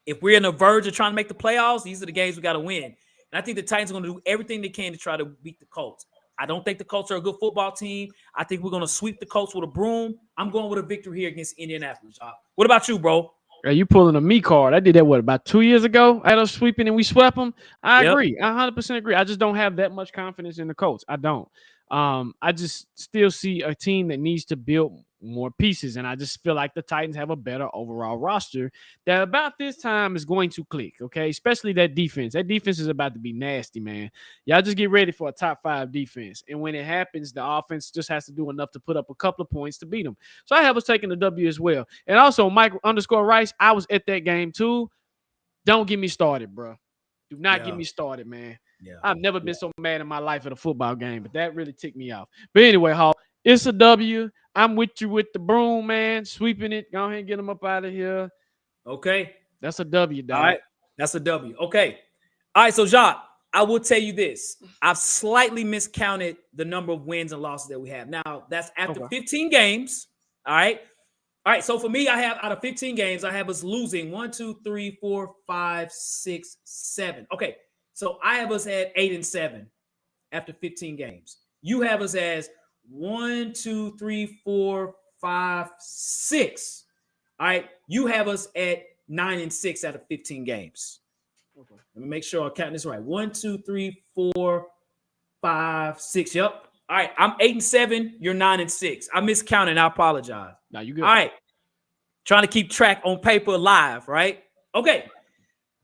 If we're on the verge of trying to make the playoffs, these are the games we got to win. And I think the Titans are going to do everything they can to try to beat the Colts. I don't think the Colts are a good football team. I think we're going to sweep the Colts with a broom. I'm going with a victory here against Indianapolis. What about you, bro? Are you pulling a me card? I did that, about 2 years ago? I had us sweeping and we swept them. I agree. I 100% agree. I just don't have that much confidence in the Colts. I don't. I just still see a team that needs to build more pieces, and I just feel like the Titans have a better overall roster that about this time is going to click, okay? Especially that defense. That defense is about to be nasty, man. Y'all just get ready for a top 5 defense, and when it happens, the offense just has to do enough to put up a couple of points to beat them. So I have us taking the W as well. And also, Mike_Rice, I was at that game too. Don't get me started, bro. Do not get me started, man. Yeah. I've never been so mad in my life at a football game, but that really ticked me off. But anyway, Hall, it's a W. I'm with you with the broom, man. Sweeping it. Go ahead and get them up out of here. Okay. That's a W, dog. All right. That's a W. Okay. All right. So, Jacques, I will tell you this. I've slightly miscounted the number of wins and losses that we have. Now, that's after 15 games. All right. All right. So, for me, I have out of 15 games, I have us losing 1, 2, 3, 4, 5, 6, 7. Okay. So, I have us at 8-7 after 15 games. You have us as 1, 2, 3, 4, 5, 6. All right. You have us at 9-6 out of 15 games. Okay. Let me make sure I'm counting this right. 1, 2, 3, 4, 5, 6. Yep. All right. I'm 8-7. You're 9-6. I miscounted. I apologize. No, you good. All right. Trying to keep track on paper live, right? Okay.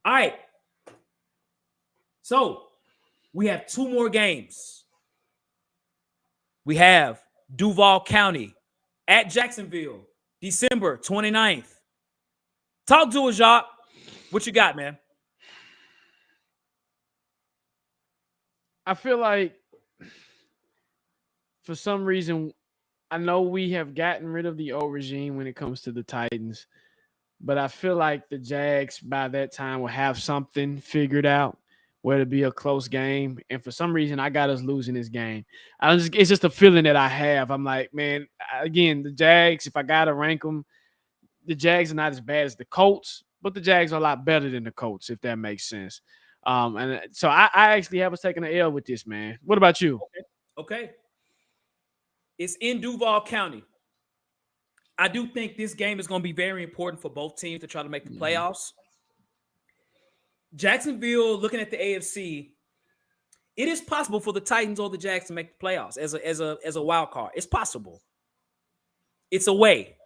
All right. So we have 2 more games. We have Duval County at Jacksonville, December 29th. Talk to us, Jacques. What you got, man? I feel like for some reason, I know we have gotten rid of the old regime when it comes to the Titans, but I feel like the Jags by that time will have something figured out. where it'll be a close game. And for some reason, I got us losing this game. It's just a feeling that I have. I'm like, man, again, the Jags, if I got to rank them, the Jags are not as bad as the Colts, but the Jags are a lot better than the Colts, if that makes sense. And so I actually have us taking an L with this, man. What about you? Okay. It's in Duval County. I do think this game is going to be very important for both teams to try to make the playoffs. Jacksonville, looking at the AFC, it is possible for the Titans or the Jags to make the playoffs as a wild card. It's possible. It's a way.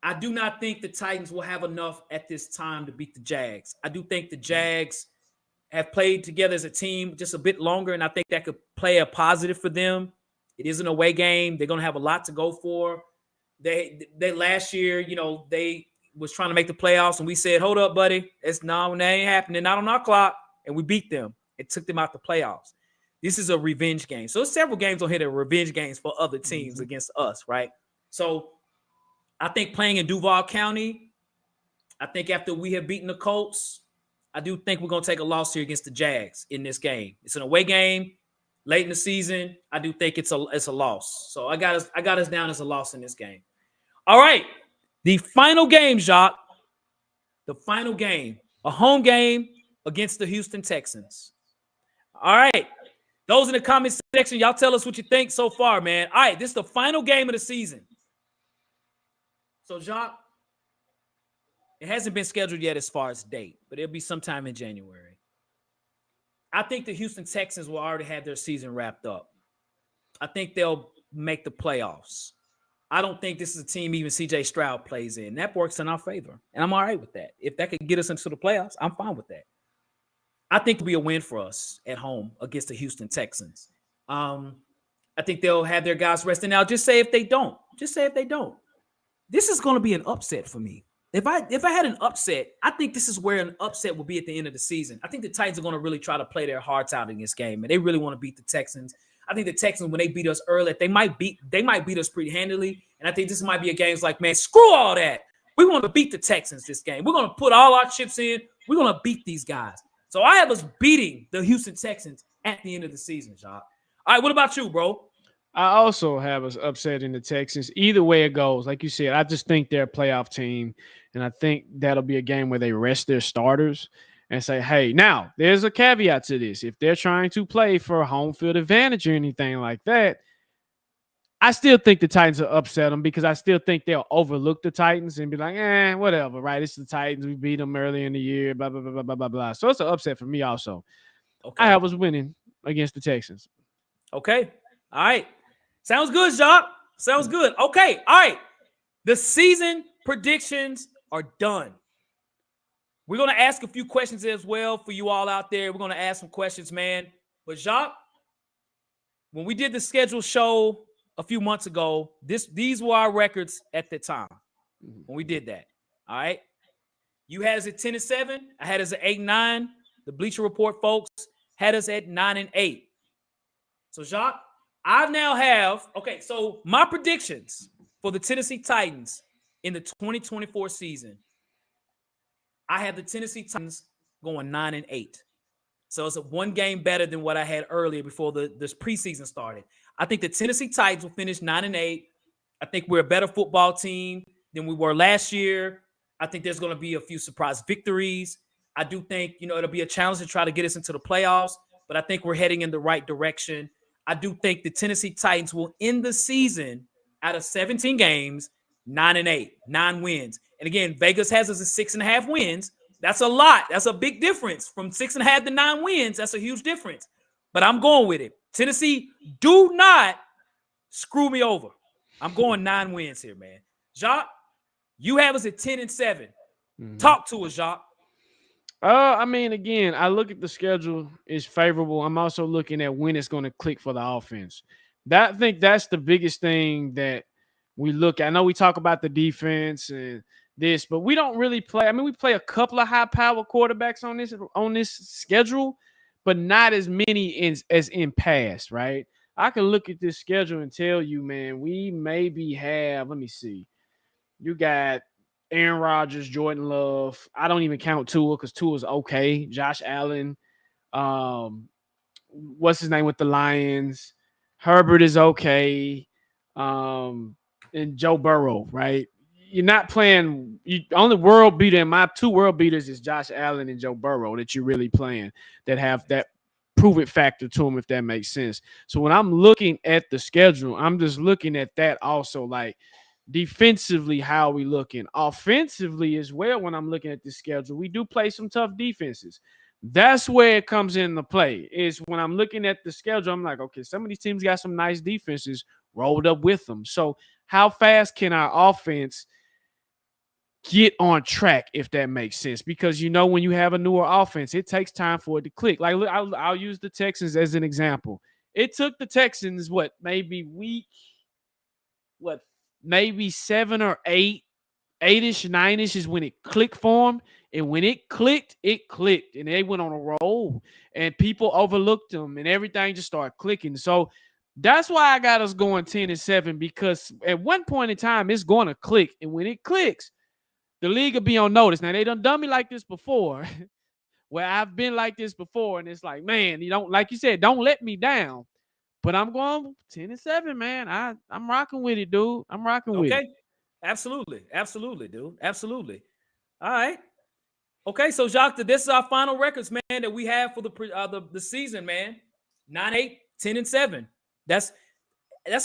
I do not think the Titans will have enough at this time to beat the Jags. I do think the Jags have played together as a team just a bit longer, and I think that could play a positive for them. It is an away game. They're going to have a lot to go for. They last year, they was trying to make the playoffs, and we said, hold up, buddy. That ain't happening. Not on our clock. And we beat them. It took them out the playoffs. This is a revenge game. So several games on here that are revenge games for other teams against us, right? So I think playing in Duval County, I think after we have beaten the Colts, I do think we're going to take a loss here against the Jags in this game. It's an away game late in the season. I do think it's a loss. So I got us down as a loss in this game. All right. The final game, Jacques. The final game. A home game against the Houston Texans. All right. Those in the comment section, y'all tell us what you think so far, man. All right. This is the final game of the season. So, Jacques, it hasn't been scheduled yet as far as date, but it'll be sometime in January. I think the Houston Texans will already have their season wrapped up. I think they'll make the playoffs. I don't think this is a team even C.J. Stroud plays in. That works in our favor, and I'm all right with that. If that could get us into the playoffs, I'm fine with that. I think it'll be a win for us at home against the Houston Texans. I think they'll have their guys resting now. Just say if they don't. This is going to be an upset for me. If I had an upset, I think this is where an upset will be at the end of the season. I think the Titans are going to really try to play their hearts out in this game, and they really want to beat the Texans. I think the Texans, when they beat us early, they might beat us pretty handily. And I think this might be a game like, man, screw all that. We want to beat the Texans this game. We're going to put all our chips in. We're going to beat these guys. So I have us beating the Houston Texans at the end of the season, Jacques. All right, what about you, bro? I also have us upsetting the Texans. Either way it goes, like you said, I just think they're a playoff team. And I think that'll be a game where they rest their starters and say, hey, now there's a caveat to this. If they're trying to play for a home field advantage or anything like that, I still think the Titans will upset them because I still think they'll overlook the Titans and be like, whatever, right? It's the Titans. We beat them early in the year, blah, blah, blah, blah, blah, blah, blah. So it's an upset for me also. Okay. I was winning against the Texans. Okay. All right. Sounds good, Jacques. Sounds good. Okay. All right. The season predictions are done. We're going to ask a few questions as well for you all out there. We're going to ask some questions, man. But Jacques, when we did the schedule show a few months ago, these were our records at the time when we did that. All right. You had us at 10-7. I had us at 8-9. The Bleacher Report folks had us at 9-8. So Jacques, I now have, so my predictions for the Tennessee Titans in the 2024 season, I have the Tennessee Titans going 9-8. So it's one game better than what I had earlier before this preseason started. I think the Tennessee Titans will finish 9-8. I think we're a better football team than we were last year. I think there's going to be a few surprise victories. I do think, it'll be a challenge to try to get us into the playoffs, but I think we're heading in the right direction. I do think the Tennessee Titans will end the season out of 17 games, 9-8, 9 wins. And again, Vegas has us at 6.5 wins. That's a lot. That's a big difference. From 6.5 to 9 wins, that's a huge difference. But I'm going with it. Tennessee, do not screw me over. I'm going 9 wins here, man. Jacques, you have us at 10-7. Talk to us, Jacques. Again, I look at the schedule is favorable. I'm also looking at when it's going to click for the offense. I think that's the biggest thing that we look at. I know we talk about the defense and this, but we don't really play. We play a couple of high-power quarterbacks on this schedule, but not as many as in past, right? I can look at this schedule and tell you, man, we maybe have, let me see. You got Aaron Rodgers, Jordan Love. I don't even count Tua because Tua's okay. Josh Allen. What's his name with the Lions? Herbert is okay. And Joe Burrow, right? You're not playing. Only world beater in my two world beaters is Josh Allen and Joe Burrow that you're really playing that have that prove it factor to them, if that makes sense. So when I'm looking at the schedule, I'm just looking at that also, like defensively, how are we looking? Offensively as well, when I'm looking at the schedule, we do play some tough defenses. That's where it comes into play, is when I'm looking at the schedule, I'm like, okay, some of these teams got some nice defenses rolled up with them. So how fast can our offense get on track, if that makes sense? Because when you have a newer offense, it takes time for it to click. Like, I'll use the Texans as an example. It took the Texans maybe 7 or 8, 8-ish, 9-ish is when it clicked for them. And when it clicked, and they went on a roll, and people overlooked them, and everything just started clicking. So that's why I got us going 10-7, because at one point in time, it's going to click, and when it clicks, the league will be on notice. Now, they done me like this before, where I've been like this before, and it's like, man, like you said, don't let me down. But I'm going 10-7, man. I'm rocking with it, dude. I'm rocking with it. Okay. Absolutely. Absolutely, dude. Absolutely. All right. Okay, so Jacques, this is our final records, man, that we have for the season, man. 9-8, 10-7. That's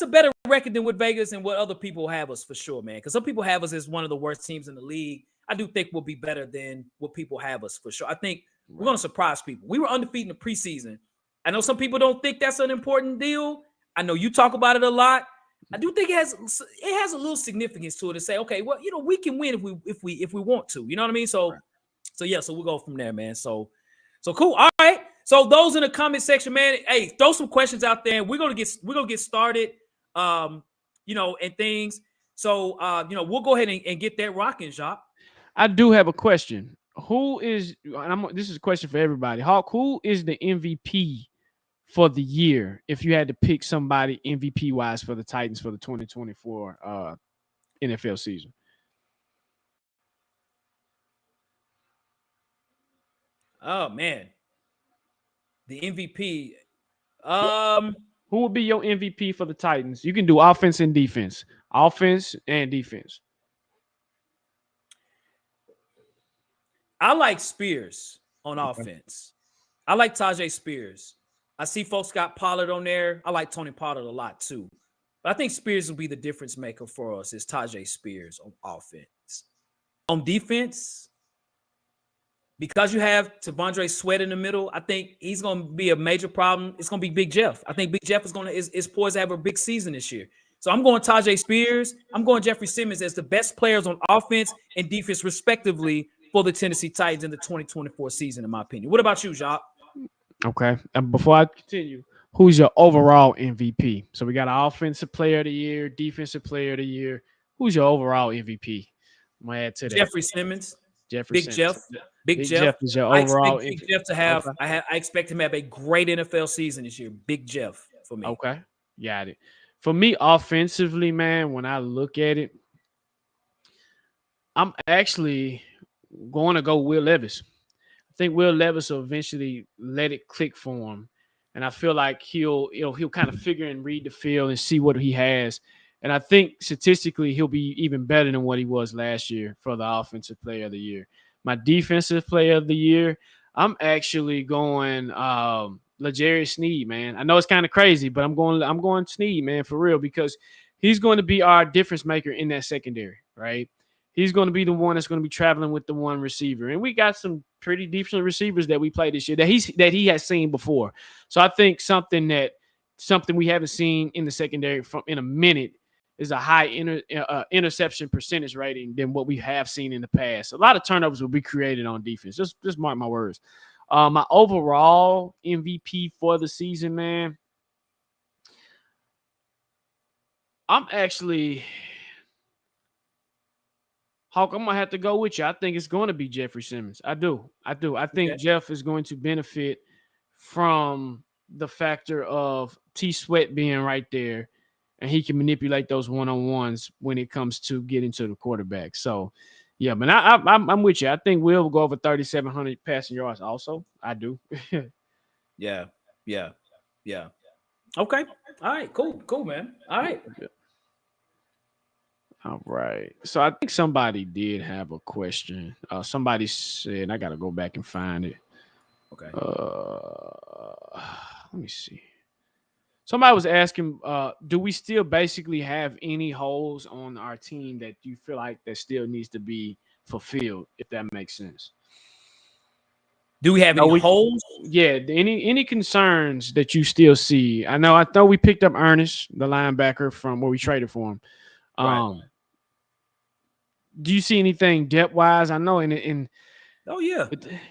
a better record than what Vegas and what other people have us, for sure, man. Because some people have us as one of the worst teams in the league. I do think we'll be better than what people have us, for sure. I think we're going to surprise people. We were undefeated in the preseason. I know some people don't think that's an important deal. I know you talk about it a lot. I do think it has a little significance to it to say, okay, well, we can win if we want to. You know what I mean? So yeah, so we'll go from there, man. So cool. All right. So those in the comment section, man, hey, throw some questions out there. We're gonna get started, and things. So we'll go ahead and get that rocking, Jacques. I do have a question. This is a question for everybody. Hawk, who is the MVP for the year if you had to pick somebody MVP wise for the Titans for the 2024 NFL season? Oh man, the MVP. Who would be your MVP for the Titans? You can do offense and defense. Offense and defense. I like Spears on offense. I like Tajay Spears. I see folks got Pollard on there. I like Tony Pollard a lot too. But I think Spears will be the difference maker for us, is Tajay Spears on offense. On defense, because you have T'Vondre Sweat in the middle, I think he's going to be a major problem. It's going to be Big Jeff. I think Big Jeff is poised to have a big season this year. So I'm going Tajay Spears. I'm going Jeffrey Simmons as the best players on offense and defense, respectively, for the Tennessee Titans in the 2024 season, in my opinion. What about you, Jacques? Okay. And before I continue, who's your overall MVP? So we got an offensive player of the year, defensive player of the year. Who's your overall MVP? I'm going to add to that. Jeffrey Simmons. Big Jeff. Big Jeff is your overall. I expect Big Jeff to have. Okay. I expect him to have a great NFL season this year. Big Jeff for me. Okay, got it. For me, offensively, man, when I look at it, I'm actually going to go Will Levis. I think Will Levis will eventually let it click for him, and I feel like he'll kind of figure and read the field and see what he has. And I think statistically he'll be even better than what he was last year for the offensive player of the year. My defensive player of the year, I'm actually going L'Jarius Sneed, man. I know it's kind of crazy, but I'm going Sneed, man, for real, because he's going to be our difference maker in that secondary, right? He's going to be the one that's going to be traveling with the one receiver. And we got some pretty decent receivers that we played this year that he has seen before. So I think something we haven't seen in the secondary in a minute is a high interception percentage rating than what we have seen in the past. A lot of turnovers will be created on defense. Just mark my words. My overall MVP for the season, man, I'm actually Hawk. I'm gonna have to go with you. I think it's going to be Jeffrey Simmons. I do. I think Jeff is going to benefit from the factor of T Sweat being right there. And he can manipulate those one-on-ones when it comes to getting to the quarterback. So, yeah, but I'm with you. I think Will go over 3,700 passing yards also. I do. Yeah. Yeah. Yeah. Okay. All right. Cool, man. All right. All right. So I think somebody did have a question. Somebody said, I got to go back and find it. Okay. Let me see. Somebody was asking, do we still basically have any holes on our team that you feel like that still needs to be fulfilled, if that makes sense? Do we have any holes? Yeah, any concerns that you still see? I know we picked up Ernest, the linebacker from where we traded for him. Right. Do you see anything depth wise? I know in Oh yeah.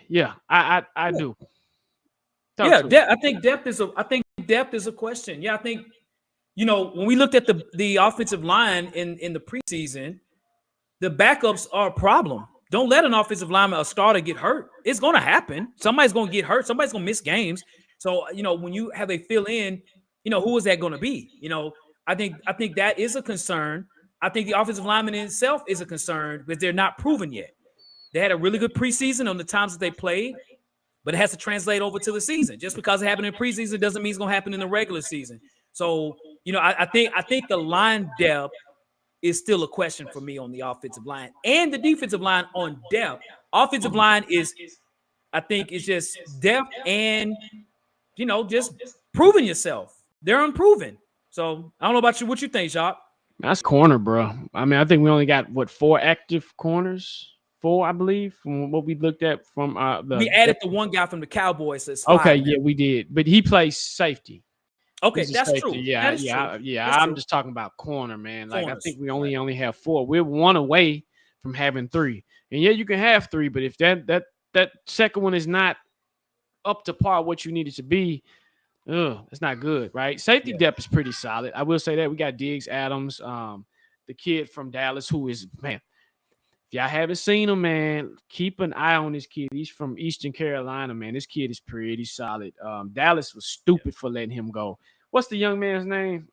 Yeah, I do. Yeah, I think depth is a question. Yeah, I think when we looked at the offensive line in the preseason, the backups are a problem. Don't let an offensive lineman, a starter, get hurt. It's going to happen. Somebody's going to get hurt. Somebody's going to miss games. So when you have a fill in, who is that going to be? I think that is a concern. I think the offensive lineman in itself is a concern because they're not proven yet. They had a really good preseason on the times that they played, but it has to translate over to the season. Just because it happened in preseason doesn't mean it's going to happen in the regular season. So, I think the line depth is still a question for me on the offensive line and the defensive line on depth. Offensive line I think it's just depth and, just proving yourself. They're unproven. So I don't know about you. What you think, Jacques? That's corner, bro. I mean, I think we only got 4 active corners. 4, I believe, from what we looked at from we added the one guy from the Cowboys. So okay, yeah, we did, but he plays safety. Okay, that's true. Yeah, that is yeah, true. yeah. That's I'm true. just talking about corner, man. Like Corners. I think we only have 4. We're 1 away from having 3, and yeah, you can have 3, but if that second one is not up to par what you need it to be, it's not good, right? Safety depth is pretty solid. I will say that we got Diggs, Adams, the kid from Dallas, who is man. If y'all haven't seen him, man, keep an eye on this kid. He's from Eastern Carolina, man. This kid is pretty solid. Dallas was stupid for letting him go. What's the young man's name?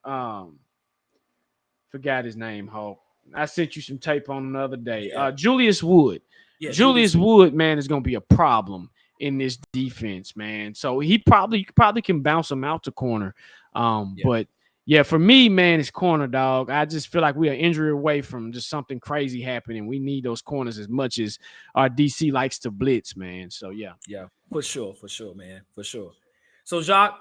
Forgot his name, Hulk. I sent you some tape on him the other day. Julius Wood. Yeah, Julius Wood, man, is going to be a problem in this defense, man. So you probably can bounce him out to corner. But yeah, for me, man, it's corner, dog. I just feel like we are injury away from just something crazy happening. We need those corners as much as our DC likes to blitz, man. So yeah. Yeah, for sure, man. For sure. So Jacques,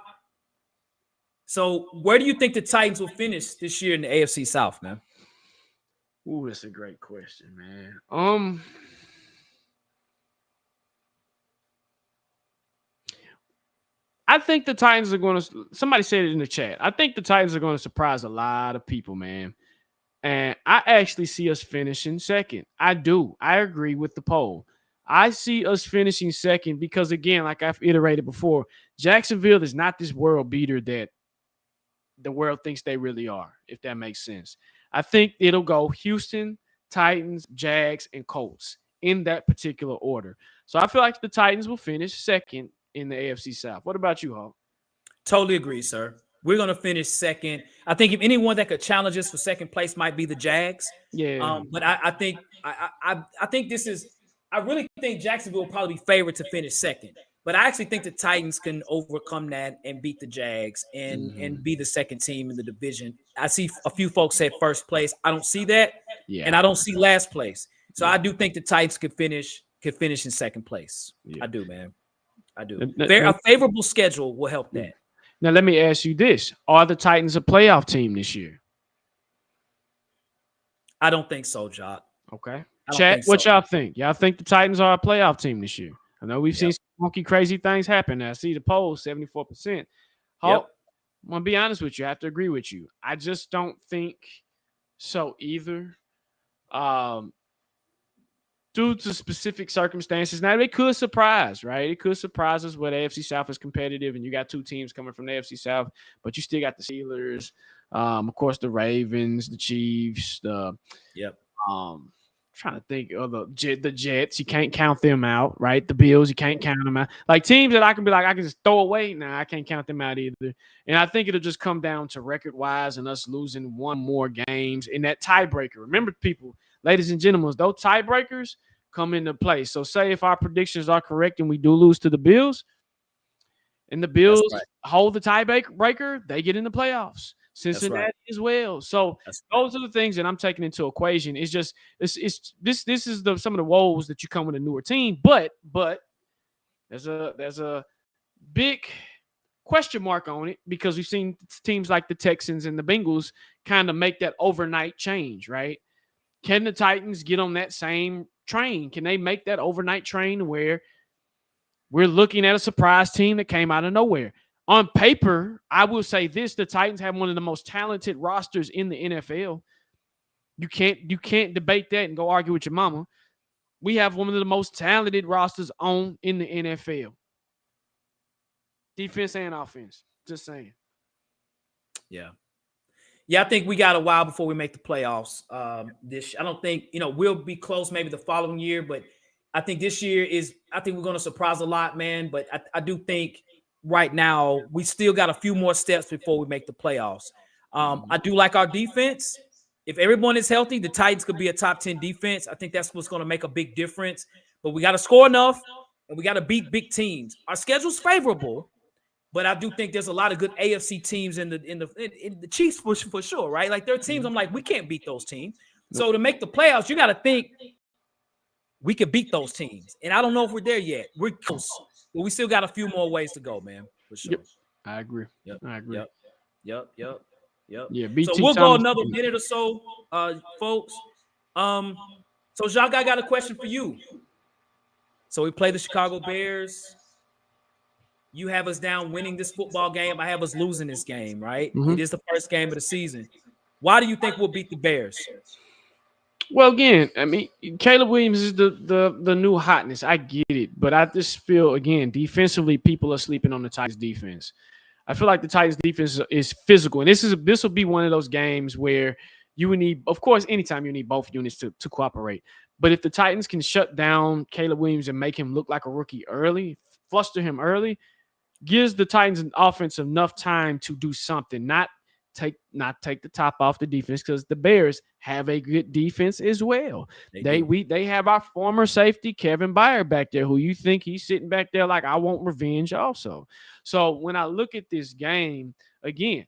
where do you think the Titans will finish this year in the AFC South, man? Ooh, that's a great question, man. I think the Titans are going to – somebody said it in the chat. I think the Titans are going to surprise a lot of people, man. And I actually see us finishing second. I do. I agree with the poll. I see us finishing second because, again, like I've iterated before, Jacksonville is not this world beater that the world thinks they really are, if that makes sense. I think it'll go Houston, Titans, Jags, and Colts in that particular order. So I feel like the Titans will finish second in the AFC South. What about you, Hawk? Totally agree, sir. We're going to finish second. I think if anyone that could challenge us for second place might be the Jags. Yeah. But I think this is – I really think Jacksonville will probably be favored to finish second. But I actually think the Titans can overcome that and beat the Jags and be the second team in the division. I see a few folks say first place. I don't see that. Yeah. And I don't see last place. So I do think the Titans could finish in second place. Yeah. I do, man. I do. A favorable schedule will help that. Now, let me ask you this. Are the Titans a playoff team this year? I don't think so, Jock. Okay. Chat, what y'all think? Y'all think the Titans are a playoff team this year? I know we've seen some funky, crazy things happen. I see the poll, 74%. I'm going to be honest with you. I have to agree with you. I just don't think so either. Due to specific circumstances. Now, they could surprise, right? It could surprise us where the AFC South is competitive and you got 2 teams coming from the AFC South, but you still got the Steelers, of course, the Ravens, the Chiefs, trying to think of the Jets. You can't count them out, right? The Bills, you can't count them out. Like teams that I can be like, I can just throw away. Nah, I can't count them out either. And I think it'll just come down to record-wise and us losing 1 more games in that tiebreaker. Remember, people, ladies and gentlemen, those tiebreakers come into play. So say if our predictions are correct and we do lose to the Bills, and the Bills hold the tiebreaker, they get in the playoffs. Cincinnati as well. So those are the things that I'm taking into equation. It's just this is some of the woes that you come with a newer team, but there's a big question mark on it because we've seen teams like the Texans and the Bengals kind of make that overnight change, right? Can the Titans get on that same train? Can they make that overnight train where we're looking at a surprise team that came out of nowhere? On paper, I will say this: the Titans have one of the most talented rosters in the NFL. You can't debate that and go argue with your mama. We have one of the most talented rosters in the NFL. Defense and offense. Just saying. Yeah. Yeah, I think we got a while before we make the playoffs. I don't think, we'll be close maybe the following year, but I think this year I think we're going to surprise a lot, man. But I do think right now we still got a few more steps before we make the playoffs. I do like our defense. If everyone is healthy, the Titans could be a top 10 defense. I think that's what's going to make a big difference. But we got to score enough, and we got to beat big teams. Our schedule's favorable, but I do think there's a lot of good AFC teams in the Chiefs for sure, right? Like, there are teams I'm like, we can't beat those teams. Nope. So to make the playoffs, you got to think we could beat those teams. And I don't know if we're there yet. We're close, but we still got a few more ways to go, man, for sure. Yep. I agree. I agree. Yep. Yeah, so we'll go another minute or so, folks. So Jacques, I got a question for you. So we play the Chicago Bears. You have us down winning this football game. I have us losing this game, right? Mm-hmm. It is the first game of the season. Why do you think we'll beat the Bears? Well, again, I mean, Caleb Williams is the new hotness. I get it. But I just feel, again, defensively, people are sleeping on the Titans defense. I feel like the Titans defense is physical. And this will be one of those games where you would need, of course, anytime you need both units to cooperate. But if the Titans can shut down Caleb Williams and make him look like a rookie early, fluster him early, gives the Titans an offense enough time to do something, not take the top off the defense, because the Bears have a good defense as well. They have our former safety Kevin Byard back there, who you think he's sitting back there like, I want revenge also. So when I look at this game, again,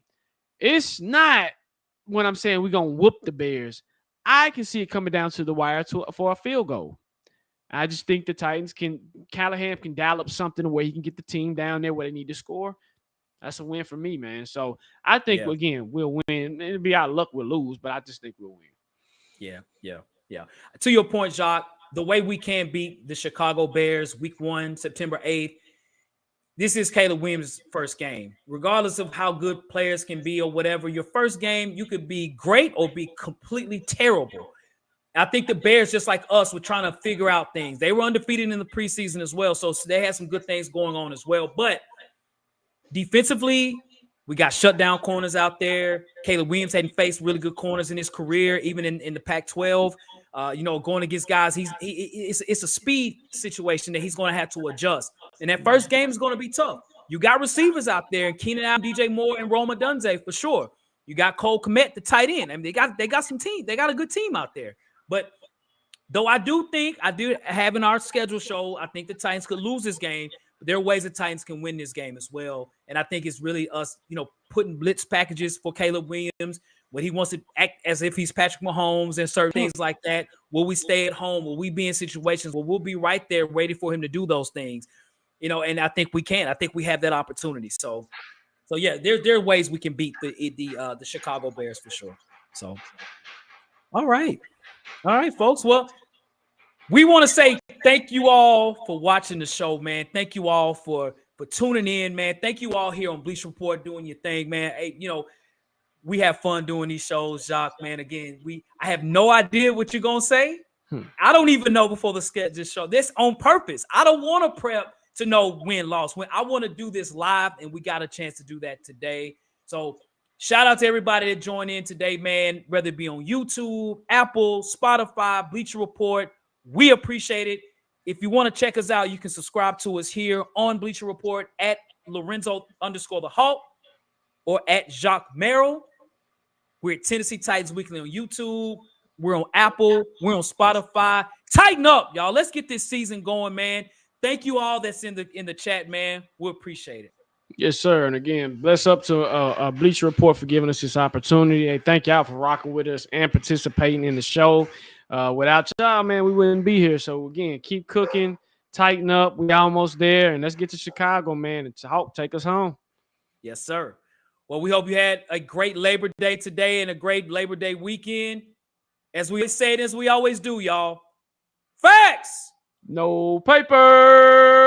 it's not when I'm saying we're gonna whoop the Bears. I can see it coming down to the wire for a field goal. I just think the Titans Callahan can dial up something where he can get the team down there where they need to score. That's a win for me, man. So I think, again, we'll win. It'll be our luck we'll lose, but I just think we'll win. Yeah. To your point, Jacques, the way we can beat the Chicago Bears week 1, September 8th, this is Caleb Williams' first game. Regardless of how good players can be or whatever, your first game, you could be great or be completely terrible. I think the Bears, just like us, were trying to figure out things. They were undefeated in the preseason as well, so they had some good things going on as well. But defensively, we got shutdown corners out there. Caleb Williams hadn't faced really good corners in his career, even in the Pac-12. Going against guys, it's a speed situation that he's going to have to adjust. And that first game is going to be tough. You got receivers out there, and Keenan Allen, DJ Moore, and Rome Odunze for sure. You got Cole Kmet, the tight end. I mean, they got some team. They got a good team out there. But though I do have in our schedule show, I think the Titans could lose this game. But there are ways the Titans can win this game as well. And I think it's really us, putting blitz packages for Caleb Williams, when he wants to act as if he's Patrick Mahomes and certain things like that. Will we stay at home? Will we be in situations where we'll be right there waiting for him to do those things? And I think we can. I think we have that opportunity. So yeah, there are ways we can beat the Chicago Bears for sure. So, all right, folks. Well, we want to say thank you all for watching the show, man. Thank you all for tuning in, man. Thank you all here on Bleacher Report doing your thing, man. Hey, we have fun doing these shows, Jacques, man. Again, I have no idea what you're gonna say. I don't even know before the schedule show. This on purpose. I don't want to prep to know win, loss. When I want to do this live, and we got a chance to do that today. So shout out to everybody that joined in today, man, whether it be on YouTube, Apple, Spotify, Bleacher Report. We appreciate it. If you want to check us out, you can subscribe to us here on Bleacher Report at Lorenzo_the Hawk or at Jacques Merrill. We're at Tennessee Titans Weekly on YouTube. We're on Apple. We're on Spotify. Tighten up, y'all. Let's get this season going, man. Thank you all that's in the chat, man. We appreciate it. Yes, sir. And again, bless up to Bleacher Report for giving us this opportunity. Hey, thank y'all for rocking with us and participating in the show. Without y'all, man, we wouldn't be here. So again, keep cooking, tighten up. We almost there, and let's get to Chicago, man. And Hawk, take us home. Yes, sir. Well, we hope you had a great Labor Day today and a great Labor Day weekend. As we say it, as we always do, y'all. Facts. No paper.